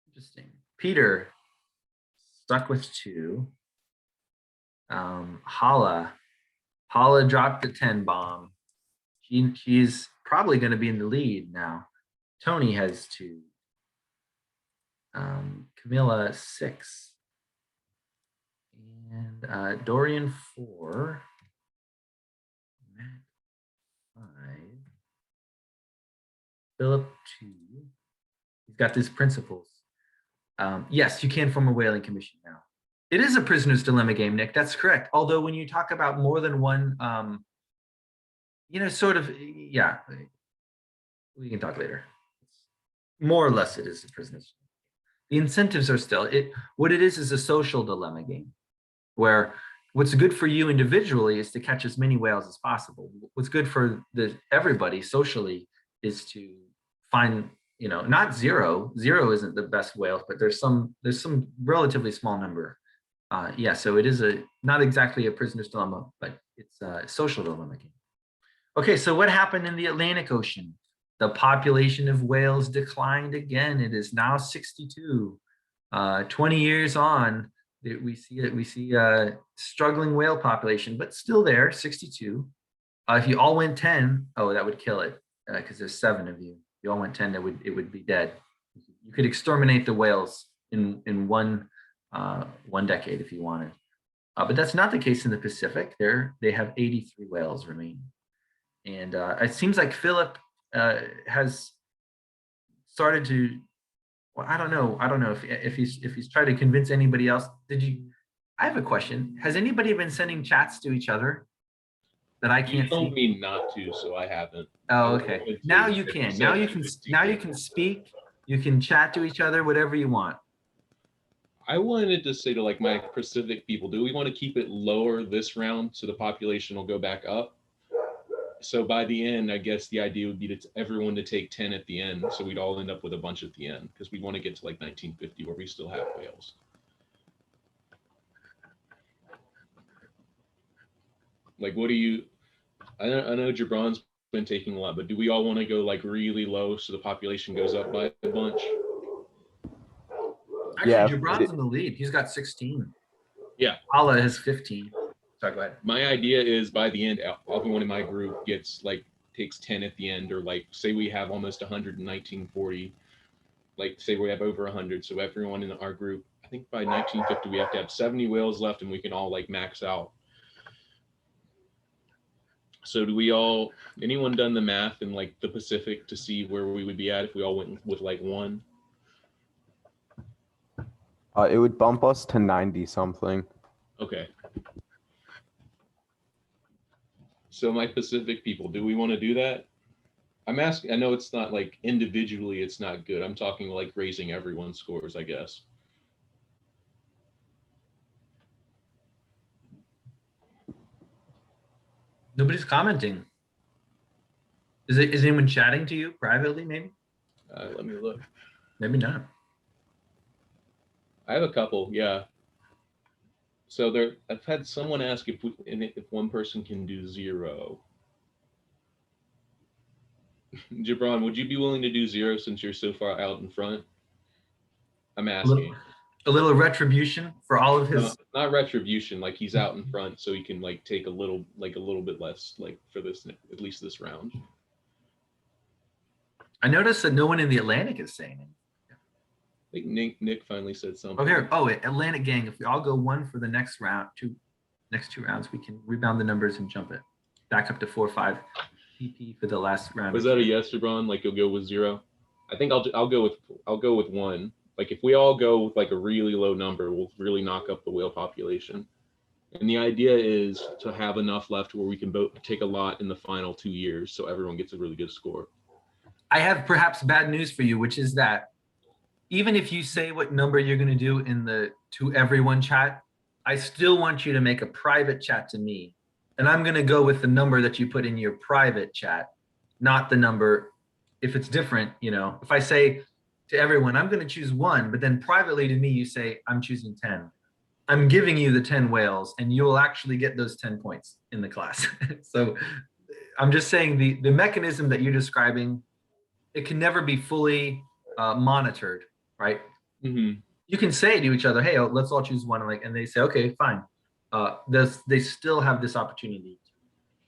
Speaker 1: Interesting. Peter stuck with 2. Hala dropped the 10 bomb. She's probably going to be in the lead now. Tony has 2. Camilla 6. And Dorian 4. Matt 5. Philip 2. He's got these principles. Yes, you can form a whaling commission now. It is a prisoner's dilemma game, Nick. That's correct. Although when you talk about more than one, sort of, yeah, we can talk later. More or less, it is a prisoner's. The incentives are still it. What it is a social dilemma game, where what's good for you individually is to catch as many whales as possible. What's good for everybody socially is to find, not 0. 0 isn't the best whales, but there's some relatively small number. Yeah, so it is not exactly a prisoner's dilemma, but it's a social dilemma game. Okay, so what happened in the Atlantic Ocean? The population of whales declined again. It is now 62. 20 years on, we see a struggling whale population, but still there, 62. If you all went 10, oh, that would kill it because there's 7 of you. If you all went 10, it would be dead. You could exterminate the whales in one decade if you wanted. But that's not the case in the Pacific. They have 83 whales remaining. And it seems like Philip has started to, well, I don't know if he's tried to convince anybody else. I have a question. Has anybody been sending chats to each other that I can't see?
Speaker 4: You told me not to, so I haven't.
Speaker 1: Oh, okay. Now you can. Now you can speak. You can chat to each other, whatever you want.
Speaker 4: I wanted to say to my Pacific people, do we want to keep it lower this round so the population will go back up? So by the end, I guess the idea would be everyone to take 10 at the end. So we'd all end up with a bunch at the end because we want to get to 1950 where we still have whales. Like, what do you? I know Jabron's been taking a lot, but do we all want to go like really low so the population goes up by a bunch?
Speaker 1: Actually,
Speaker 5: Yeah,
Speaker 1: Gibran's in the lead. He's got 16.
Speaker 4: Yeah.
Speaker 1: Allah has 15. Sorry, go ahead.
Speaker 4: My idea is by the end, everyone in my group gets like takes 10 at the end, or like say we have almost 100 in 1940. Like say we have over 100, so everyone in our group, I think by 1950 we have to have 70 whales left, and we can all like max out. So do we all? Anyone done the math in like the Pacific to see where we would be at if we all went with like one?
Speaker 5: It would bump us to 90 something.
Speaker 4: Okay. So my Pacific people, do we want to do that? I'm asking, I know it's not like individually, it's not good. I'm talking like raising everyone's scores, I guess.
Speaker 1: Nobody's commenting. Is anyone chatting to you privately? Maybe.
Speaker 4: Let me look.
Speaker 1: Maybe not.
Speaker 4: I have a couple, yeah. So I've had someone ask if one person can do 0. Gibran, would you be willing to do 0 since you're so far out in front? I'm asking.
Speaker 1: A little retribution for all of his.
Speaker 4: No, not retribution, like he's out in front, so he can like take a little bit less, like for this, at least this round.
Speaker 1: I noticed that no one in the Atlantic is saying it.
Speaker 4: I think Nick finally said something.
Speaker 1: Oh, here. Oh, wait, Atlantic gang. If we all go 1 for the next round, next two rounds, we can rebound the numbers and jump it back up to 4 or 5 PP for the last round.
Speaker 4: Was that a yes, Gibran? Like you'll go with 0? I think I'll go with 1. Like if we all go with like a really low number, we'll really knock up the whale population. And the idea is to have enough left where we can both take a lot in the final 2 years, so everyone gets a really good score.
Speaker 1: I have perhaps bad news for you, which is that even if you say what number you're going to do in the to everyone chat, I still want you to make a private chat to me. And I'm going to go with the number that you put in your private chat, not the number. If it's different, if I say to everyone, I'm going to choose 1, but then privately to me, you say, I'm choosing 10. I'm giving you the 10 whales and you will actually get those 10 points in the class. So I'm just saying the mechanism that you're describing, it can never be fully monitored, right?
Speaker 4: Mm-hmm.
Speaker 1: You can say to each other, hey, let's all choose 1. And they say, okay, fine. They still have this opportunity.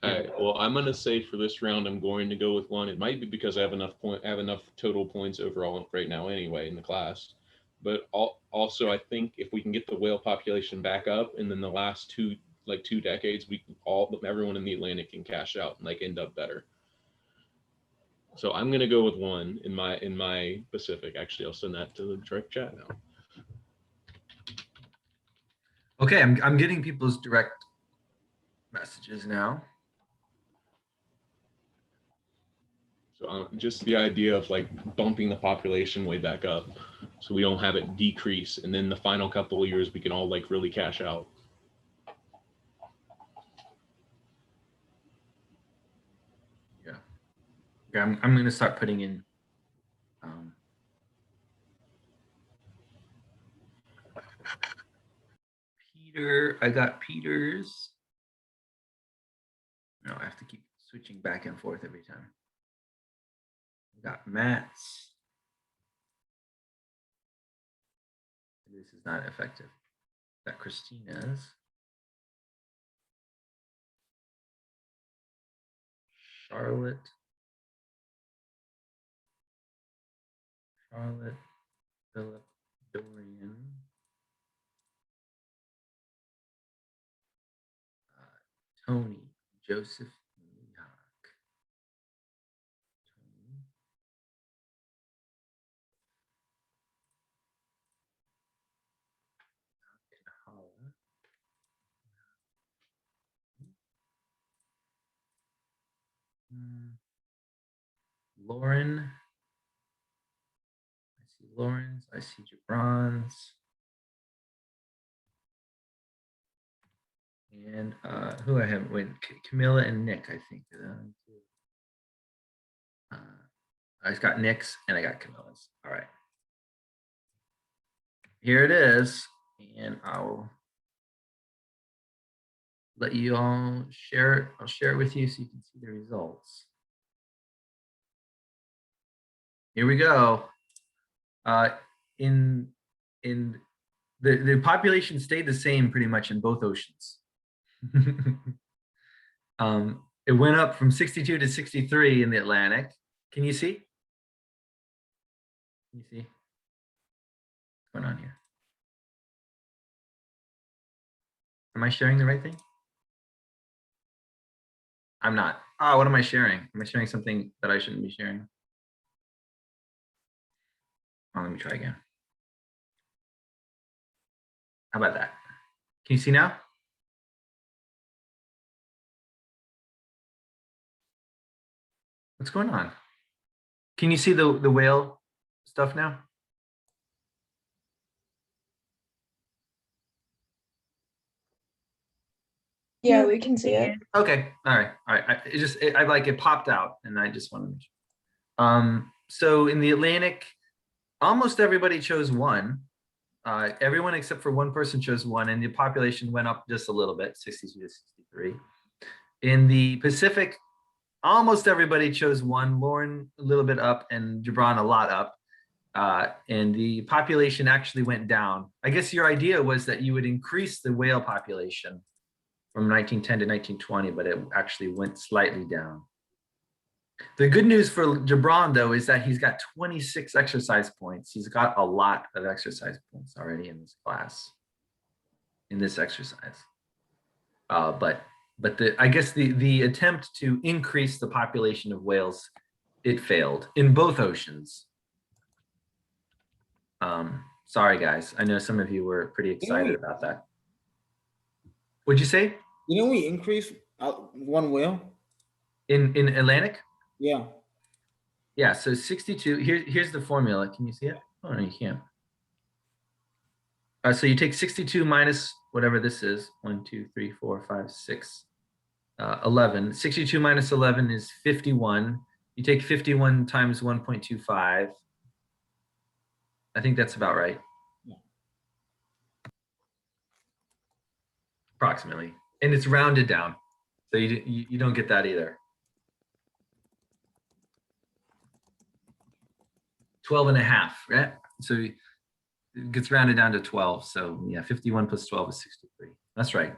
Speaker 4: All right. Well, I'm gonna say for this round, I'm going to go with 1. It might be because I have enough total points overall right now anyway in the class. But also, I think if we can get the whale population back up, and then the last 2 decades, everyone in the Atlantic can cash out and like end up better. So I'm gonna go with 1 in my Pacific. Actually, I'll send that to the direct chat now.
Speaker 1: Okay, I'm getting people's direct messages now.
Speaker 4: So just the idea of like bumping the population way back up, so we don't have it decrease, and then the final couple of years we can all like really cash out.
Speaker 1: Yeah. Okay, I'm going to start putting in. Peter, I got Peter's. No, I have to keep switching back and forth every time. I got Matt's. This is not effective. Got Christina's. Charlotte, Philip, Dorian, Tony, Joseph, Leoc, Tony, Hala, Lauren. I see Lawrence. I see Jabron's. And who I haven't wait, Camilla and Nick, I think. I just got Nick's and I got Camilla's. All right. Here it is. And I'll let you all share it. I'll share it with you so you can see the results. Here we go. In the population stayed the same pretty much in both oceans. It went up from 62 to 63 in the Atlantic. Can you see? Can you see? What's going on here? Am I sharing the right thing? I'm not. Oh, what am I sharing? Am I sharing something that I shouldn't be sharing? Oh, let me try again. How about that? Can you see now? What's going on? Can you see the whale stuff now?
Speaker 6: Yeah, we can see it.
Speaker 1: Okay, all right. I like it popped out, and I just wanted to. So in the Atlantic, almost everybody chose one. Everyone except for one person chose one, and the population went up just a little bit, 62 to 63. In the Pacific, almost everybody chose one. Lauren a little bit up, and Gibran a lot up. And the population actually went down. I guess your idea was that you would increase the whale population from 1910 to 1920, but it actually went slightly down. The good news for Gibran, though, is that he's got 26 exercise points. He's got a lot of exercise points already in this class, in this exercise. But I guess the attempt to increase the population of whales, it failed in both oceans. Sorry, guys. I know some of you were pretty excited about that. What'd you say?
Speaker 2: Didn't we increase one whale?
Speaker 1: In Atlantic?
Speaker 2: Yeah.
Speaker 1: Yeah, so 62, here's the formula. Can you see it? Oh, no, you can't. So you take 62 minus whatever this is, 1, 2, 3, 4, 5, 6, 11. 62 minus 11 is 51. You take 51 times 1.25. I think that's about right.
Speaker 2: Yeah.
Speaker 1: Approximately. And it's rounded down. So you don't get that either. 12 and a half, right? So it gets rounded down to 12. So yeah, 51 plus 12 is 63. That's right.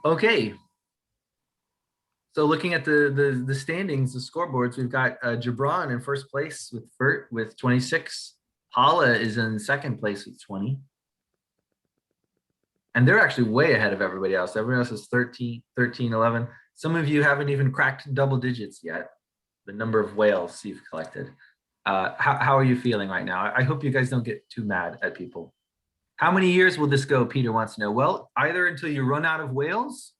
Speaker 1: Okay. So looking at the standings, the scoreboards, we've got Gibran in first place with Fert with 26. Hala is in second place with 20. And they're actually way ahead of everybody else. Everyone else is 13, 11. Some of you haven't even cracked double digits yet, the number of whales you've collected. How are you feeling right now? I hope you guys don't get too mad at people. How many years will this go? Peter wants to know. Well, either until you run out of whales,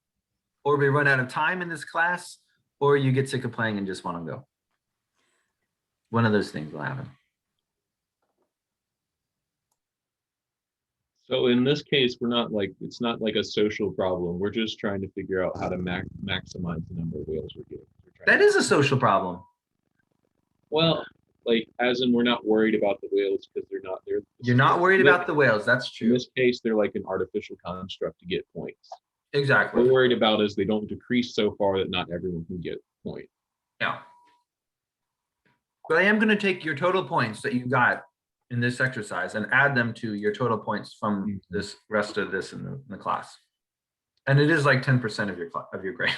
Speaker 1: or we run out of time in this class, or you get sick of playing and just want to go. One of those things will happen.
Speaker 4: So in this case, it's not like a social problem. We're just trying to figure out how to maximize the number of whales we're getting.
Speaker 1: That is a social problem.
Speaker 4: Well, like as in we're not worried about the whales because they're.
Speaker 1: You're not worried about the whales. That's
Speaker 4: In
Speaker 1: true.
Speaker 4: this case, they're like an artificial construct to get points.
Speaker 1: Exactly.
Speaker 4: What we're worried about is they don't decrease so far that not everyone can get points.
Speaker 1: Yeah. But I am going to take your total points that you got in this exercise and add them to your total points from this rest of this in the class. And it is like 10% of your grade.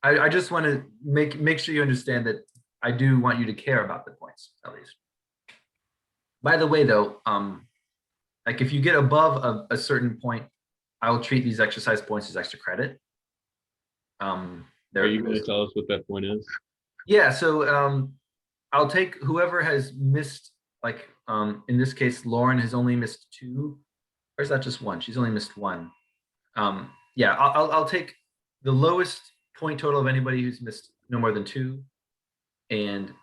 Speaker 1: I just want to make sure you understand that I do want you to care about the points, at least. By the way, though, like if you get above a certain point, I will treat these exercise points as extra credit.
Speaker 4: Are you going to tell us what that point is?
Speaker 1: Yeah, so I'll take whoever has missed, like in this case, Lauren has only missed 2, or is that just 1? She's only missed 1. Yeah, I'll take the lowest point total of anybody who's missed no more than 2, and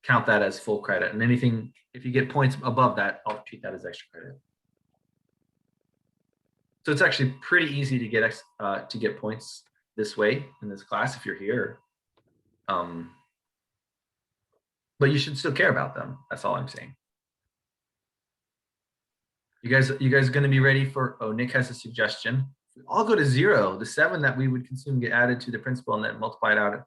Speaker 1: count that as full credit. And anything, if you get points above that, I'll treat that as extra credit. So it's actually pretty easy to get points this way in this class if you're here. But you should still care about them. That's all I'm saying. You guys going to be ready for? Oh, Nick has a suggestion. We all go to 0. The 7 that we would consume get added to the principal and then multiplied out.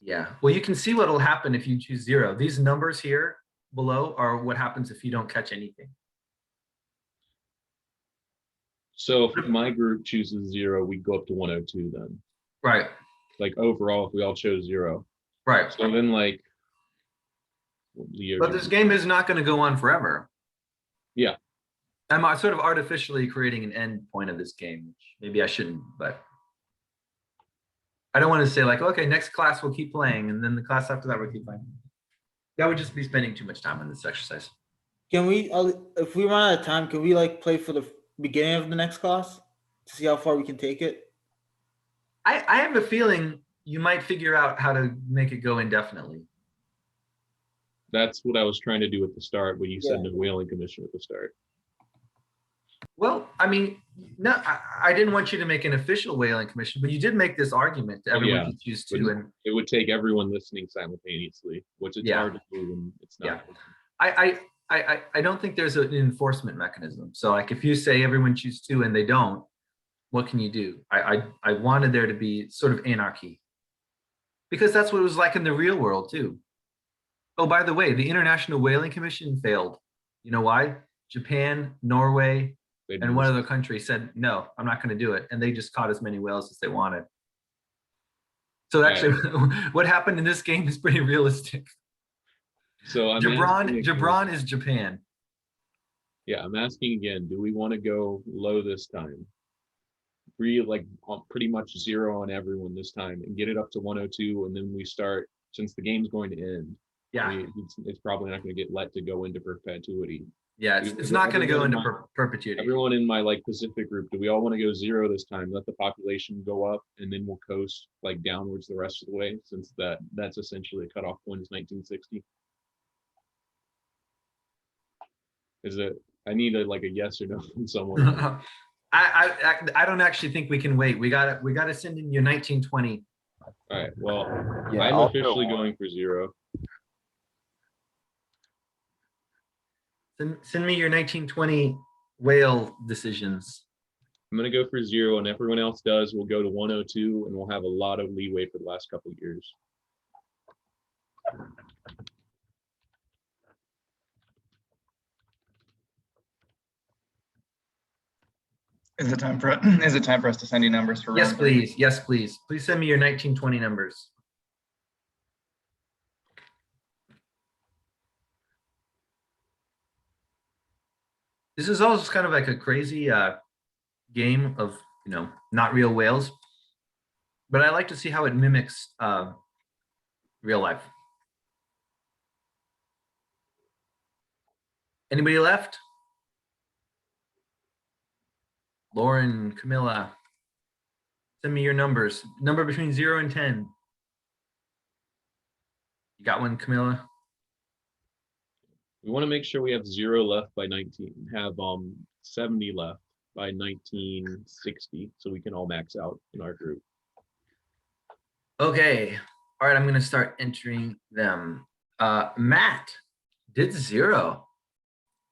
Speaker 1: Yeah. Well, you can see what will happen if you choose 0. These numbers here below are what happens if you don't catch anything.
Speaker 4: So if my group chooses 0, we go up to 102 then.
Speaker 1: Right.
Speaker 4: Like overall, if we all chose 0.
Speaker 1: Right.
Speaker 4: So then like. Leo,
Speaker 1: But this game is not going to go on forever.
Speaker 4: Yeah.
Speaker 1: I'm sort of artificially creating an end point of this game, which maybe I shouldn't, but I don't want to say like, okay, next class we'll keep playing, and then the class after that we'll keep playing. That would just be spending too much time on this exercise.
Speaker 2: Can we, if we run out of time, can we like play for the beginning of the next class to see how far we can take it?
Speaker 1: I have a feeling you might figure out how to make it go indefinitely.
Speaker 4: That's what I was trying to do at the start, but you said
Speaker 2: Yeah.
Speaker 4: no whaling commission at the start.
Speaker 1: Well, I mean, no, I didn't want you to make an official whaling commission, but you did make this argument that everyone
Speaker 4: yeah,
Speaker 1: could choose
Speaker 4: but-
Speaker 1: to, and
Speaker 4: It would take everyone listening simultaneously, which it's
Speaker 1: Yeah.
Speaker 4: hard to do when it's not.
Speaker 1: I don't think there's an enforcement mechanism. So like if you say everyone choose 2 and they don't, what can you do? I wanted there to be sort of anarchy, because that's what it was like in the real world too. Oh, by the way, the International Whaling Commission failed. You know why? Japan, Norway,
Speaker 4: They'd
Speaker 1: and
Speaker 4: do
Speaker 1: one
Speaker 4: this.
Speaker 1: other country said, no, I'm not going to do it. And they just caught as many whales as they wanted. So
Speaker 4: Right.
Speaker 1: actually, what happened in this game is pretty realistic.
Speaker 4: So I'm asking again-
Speaker 1: Gibran is Japan.
Speaker 4: Yeah, I'm asking again, do we want to go low this time? Like pretty much 0 on everyone this time and get it up to 102, and then we start, since the game's going to end,
Speaker 1: Yeah,
Speaker 4: it's probably not going to get let to go into perpetuity.
Speaker 1: yeah, it's not going to go into perpetuity.
Speaker 4: Everyone in my like Pacific group, do we all want to go 0 this time? Let the population go up, and then we'll coast like downwards the rest of the way, since that's essentially a cutoff point is 1960. Is it? I need like a yes or no from someone.
Speaker 1: I don't actually think we can wait. We gotta send in your 1920.
Speaker 4: All right. Well,
Speaker 5: Yeah,
Speaker 4: I'm
Speaker 5: I'll throw
Speaker 4: officially
Speaker 5: one.
Speaker 4: going for 0.
Speaker 1: Send me your 1920 whale decisions.
Speaker 4: I'm gonna go for 0, and everyone else does. We'll go to 102, and we'll have a lot of leeway for the last couple of years.
Speaker 7: Is it time for is it time for us to send you numbers for
Speaker 1: Yes,
Speaker 7: round three?
Speaker 1: please. Yes, please. Please send me your 1920 numbers. This is also kind of like a crazy game of, not real whales, but I like to see how it mimics real life. Anybody left? Lauren, Camilla, send me your numbers. Number between 0 and 10. You got one, Camilla?
Speaker 4: We want to make sure we have 0 left by 19, have 70 left by 1960, so we can all max out in our group.
Speaker 1: Okay. All right, I'm gonna start entering them. Matt did 0.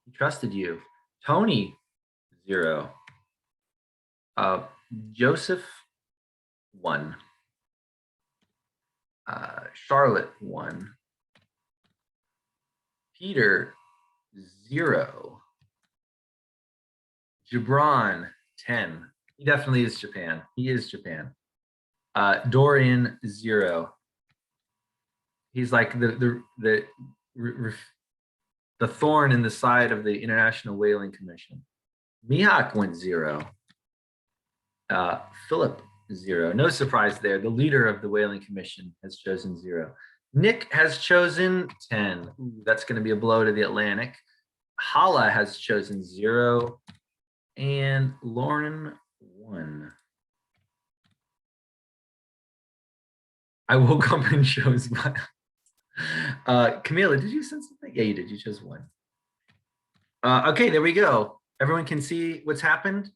Speaker 1: He trusted you. Tony, 0. Joseph, 1. Charlotte, 1. Peter, 0. Gibran, 10. He definitely is Japan. He is Japan. Dorian, 0. He's like the thorn in the side of the International Whaling Commission. Mihak went 0. Philip, 0. No surprise there. The leader of the Whaling Commission has chosen 0. Nick has chosen 10. Ooh, that's going to be a blow to the Atlantic. Hala has chosen 0. And Lauren, 1. I woke up and chose 1. Camila, did you send something? Yeah, you did. You chose 1. Okay, there we go. Everyone can see what's happened.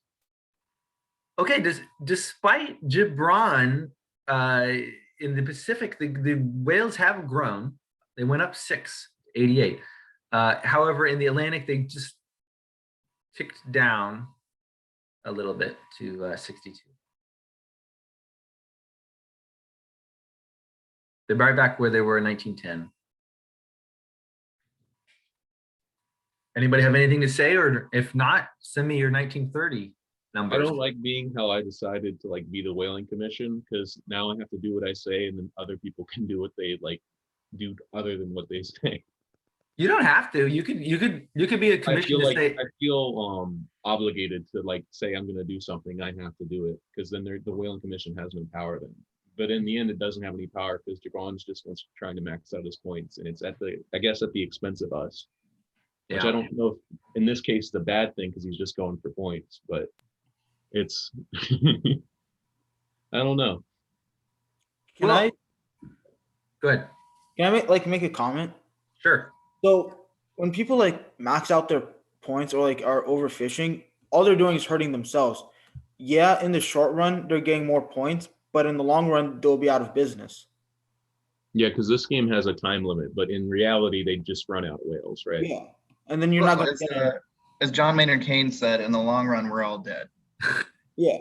Speaker 1: Okay, despite Gibran in the Pacific, the whales have grown. They went up 6, 88. However, in the Atlantic, they just ticked down a little bit to 62. They're right back where they were in 1910. Anybody have anything to say? Or if not, send me your 1930
Speaker 4: I
Speaker 1: numbers.
Speaker 4: don't like being how I decided to like be the whaling commission, because now I have to do what I say and then other people can do what they like do other than what they say.
Speaker 1: You don't have to. You could be a
Speaker 4: I
Speaker 1: commission
Speaker 4: feel
Speaker 1: to
Speaker 4: like
Speaker 1: say,
Speaker 4: I feel obligated to like say I'm gonna do something, I have to do it, because then the whaling commission has no power then. But in the end, it doesn't have any power because Jabron's just wants trying to max out his points, and it's at the, I guess, at the expense of us. Which
Speaker 1: yeah.
Speaker 4: I don't know if in this case the bad thing, because he's just going for points, but it's I don't know.
Speaker 2: Can
Speaker 1: Well,
Speaker 2: I
Speaker 1: go ahead.
Speaker 2: make a comment?
Speaker 1: Sure.
Speaker 2: So when people like max out their points or like are overfishing, all they're doing is hurting themselves. Yeah, in the short run, they're getting more points, but in the long run, they'll be out of business.
Speaker 4: Yeah, because this game has a time limit, but in reality, they just run out of whales, right?
Speaker 2: Yeah. And then you're
Speaker 1: Well,
Speaker 2: not going to get any.
Speaker 7: As John Maynard Keynes said, in the long run, we're all dead.
Speaker 2: Yeah.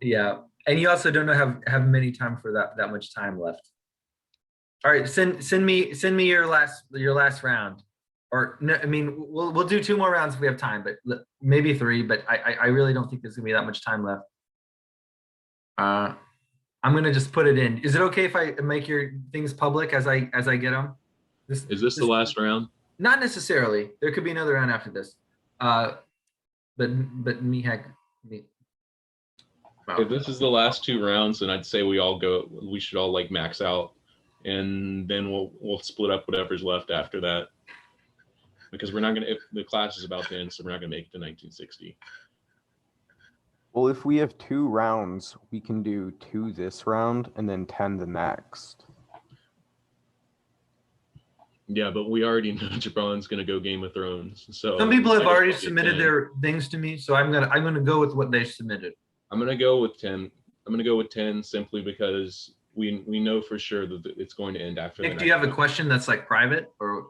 Speaker 1: Yeah, and you also don't have many time for that much time left. All right, send me your last round, or no, I mean we'll do 2 more rounds if we have time, but maybe 3. But I really don't think there's gonna be that much time left. I'm gonna just put it in. Is it okay if I make your things public as I get them?
Speaker 4: Is this the last round?
Speaker 1: Not necessarily. There could be another round after this. But Mihak.
Speaker 4: If this is the last 2 rounds, then I'd say we should all like max out, and then we'll split up whatever's left after that. Because we're not gonna, if the class is about to end, so we're not gonna make it to 1960.
Speaker 5: Well, if we have 2 rounds, we can do 2 this round and then 10 the next.
Speaker 4: Yeah, but we already know Jabron's gonna go Game of Thrones. So
Speaker 1: Some people have
Speaker 4: I guess
Speaker 1: already
Speaker 4: I'll get
Speaker 1: submitted
Speaker 4: 10.
Speaker 1: their things to me, so I'm gonna go with what they submitted.
Speaker 4: I'm gonna go with 10. I'm gonna go with 10 simply because we know for sure that it's going to end after.
Speaker 1: Nick, do you have a question that's like private, or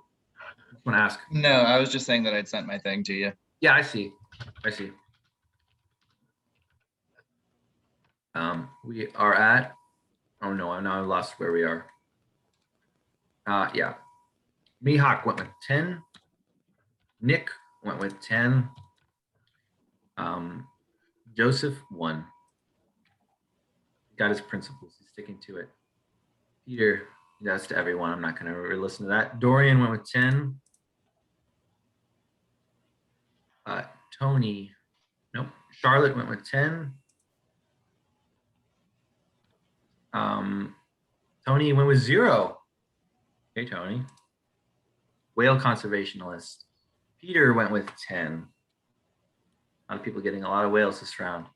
Speaker 1: want to ask?
Speaker 7: No, I was just saying that I'd sent my thing to you.
Speaker 1: Yeah, I see. We are at. Oh no, I lost where we are. Yeah. Mihawk went with 10. Nick went with 10. Joseph 1. Got his principles. He's sticking to it. Peter, that's to everyone. I'm not going to listen to that. Dorian went with 10. Tony, nope. Charlotte went with 10. Tony went with 0. Okay, Tony. Whale conservationalist. Peter went with 10. A lot of people getting a lot of whales this round.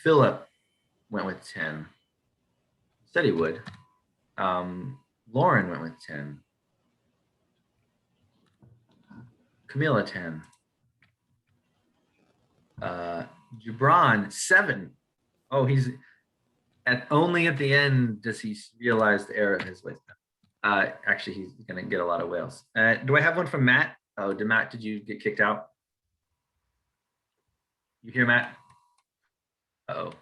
Speaker 1: Philip went with 10. Said he would. Lauren went with 10. Camilla 10. Gibran 7. Oh, he's only at the end does he realize the error of his wisdom. Actually, he's gonna get a lot of whales. Do I have one from Matt? Oh, Matt, did you get kicked out? You hear Matt? Uh-oh.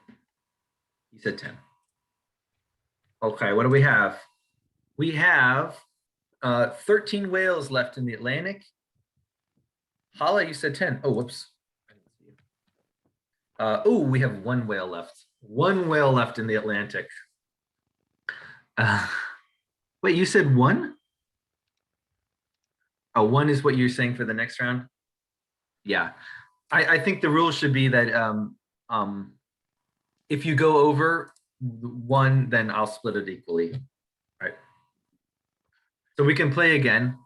Speaker 1: He said 10. Okay, what do we have? We have 13 whales left in the Atlantic. Hala, you said 10. Oh, whoops. Oh, we have 1 whale left. 1 whale left in the Atlantic. Wait, you said 1? Oh, 1 is what you're saying for the next round? Yeah. I think the rule should be that if you go over 1, then I'll split it equally. Right. So we can play again.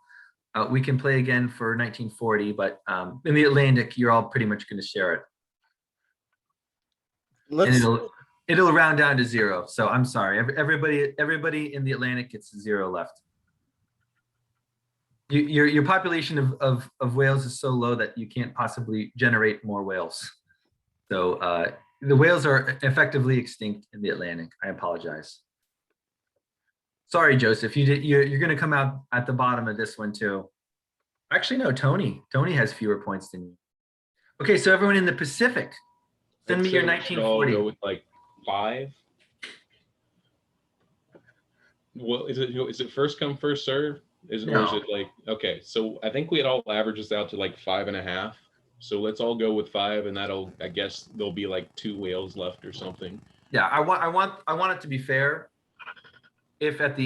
Speaker 1: We can play again for 1940, but in the Atlantic, you're all pretty much going to share it. And it'll round down to 0. So I'm sorry, everybody in the Atlantic gets 0 left. Your population of whales is so low that you can't possibly generate more whales. So the whales are effectively extinct in the Atlantic. I apologize. Sorry, Joseph. You're going to come out at the bottom of this one too. Actually, no, Tony. Tony has fewer points than you. Okay, so everyone in the Pacific, send me your
Speaker 4: I'd say we should all
Speaker 1: 1940.
Speaker 4: go with like 5. Well, is it first come first serve? Or is
Speaker 1: No.
Speaker 4: it like, okay? So I think we had all averages out to like 5.5. So let's all go with 5, and I guess there'll be like 2 whales left or something.
Speaker 1: Yeah, I want it to be fair. If at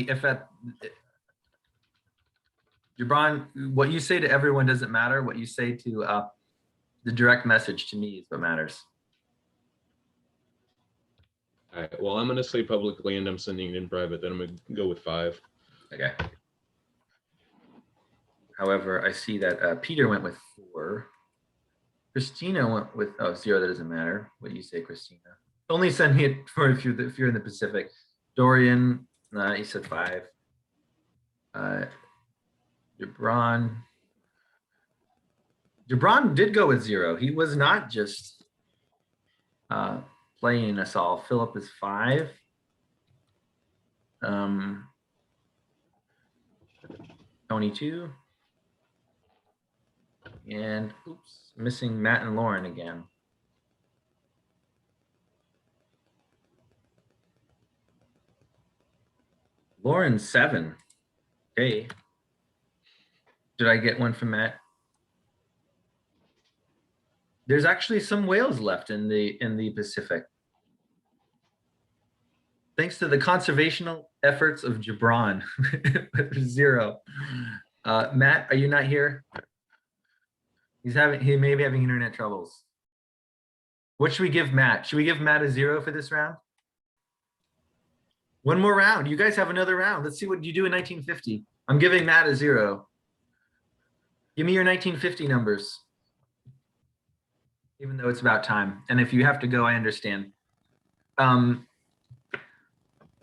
Speaker 1: Gibran, what you say to everyone doesn't matter. What you say to the direct message to me is what matters.
Speaker 4: All right. Well, I'm gonna say publicly, and I'm sending it in private. Then I'm gonna go with 5.
Speaker 1: Okay. However, I see that Peter went with 4. Christina went with 0. That doesn't matter. What you say, Christina? Only send me it for if you're in the Pacific. Dorian, he said 5. Gibran did go with 0. He was not just playing us all. Philip is 5. Tony 2. And oops, missing Matt and Lauren again. Lauren 7. Okay. Did I get one from Matt? There's actually some whales left in the Pacific. Thanks to the conservational efforts of Gibran. 0. Matt, are you not here? He may be having internet troubles. What should we give Matt? Should we give Matt a 0 for this round? One more round. You guys have another round. Let's see what you do in 1950. I'm giving Matt a 0. Give me your 1950 numbers. Even though it's about time. And if you have to go, I understand.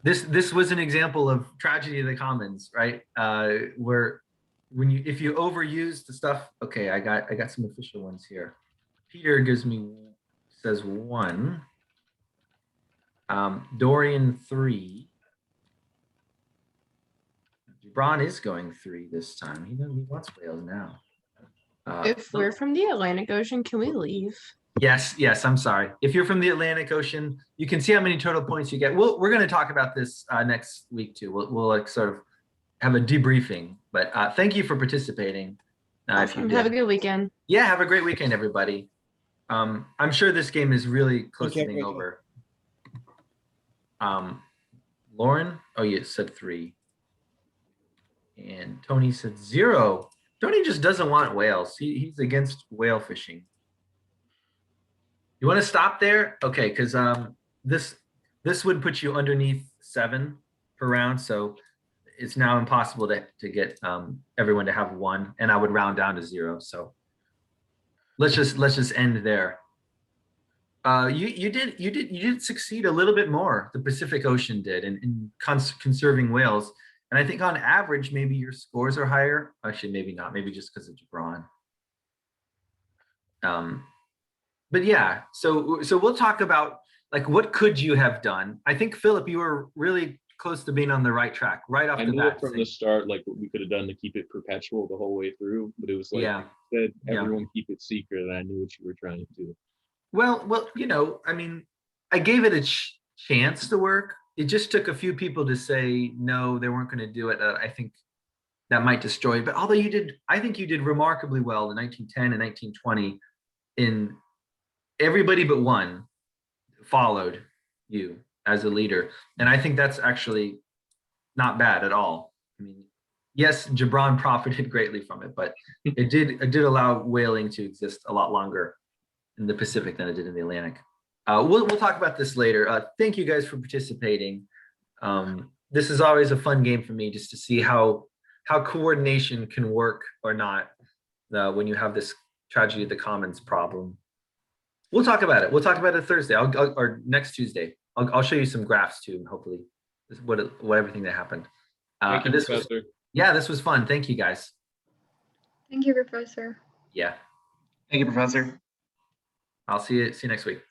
Speaker 1: This was an example of tragedy of the commons, right? Where if you overuse the stuff, okay, I got some official ones here. Peter says 1. Dorian 3. Gibran is going 3 this time. He wants whales now.
Speaker 6: If we're from the Atlantic Ocean, can we leave?
Speaker 1: Yes, I'm sorry. If you're from the Atlantic Ocean, you can see how many total points you get. We're going to talk about this next week too. We'll like sort of have a debriefing. But thank you for participating. If you
Speaker 6: Awesome.
Speaker 1: did.
Speaker 6: Have a good weekend.
Speaker 1: Yeah, have a great weekend, everybody. I'm sure this game is really close to being over. Lauren, oh, you said 3. And Tony said 0. Tony just doesn't want whales. He's against whale fishing. You want to stop there? Okay, because this would put you underneath 7 per round, so it's now impossible to get everyone to have 1, and I would round down to 0. So let's just end there. You did succeed a little bit more. The Pacific Ocean did in conserving whales, and I think on average maybe your scores are higher. Actually, maybe not. Maybe just because of Gibran. But yeah, so we'll talk about like what could you have done. I think Philip, you were really close to being on the right track right off
Speaker 4: I
Speaker 1: the
Speaker 4: knew
Speaker 1: bat.
Speaker 4: it from the start, like what we could have done to keep it perpetual the whole way through, but it was like you said, everyone keep it secret, and I knew what you were trying to do. Well,
Speaker 1: I mean, I gave it a chance to work. It just took a few people to say no, they weren't going to do it. I think that might destroy it. But although I think you did remarkably well in 1910 and 1920 in everybody but one followed you as a leader. And I think that's actually not bad at all. I mean, yes, Gibran profited greatly from it, but it did allow whaling to exist a lot longer in the Pacific than it did in the Atlantic. We'll talk about this later. Thank you guys for participating. This is always a fun game for me just to see how coordination can work or not when you have this tragedy of the commons problem. We'll talk about it. We'll talk about it Thursday or next Tuesday. I'll show you some graphs too, and hopefully what everything that happened.
Speaker 4: Thank you, Professor.
Speaker 1: This was fun. Thank you, guys.
Speaker 3: Thank you, Professor.
Speaker 1: Yeah.
Speaker 7: Thank you, Professor.
Speaker 1: I'll see you next week.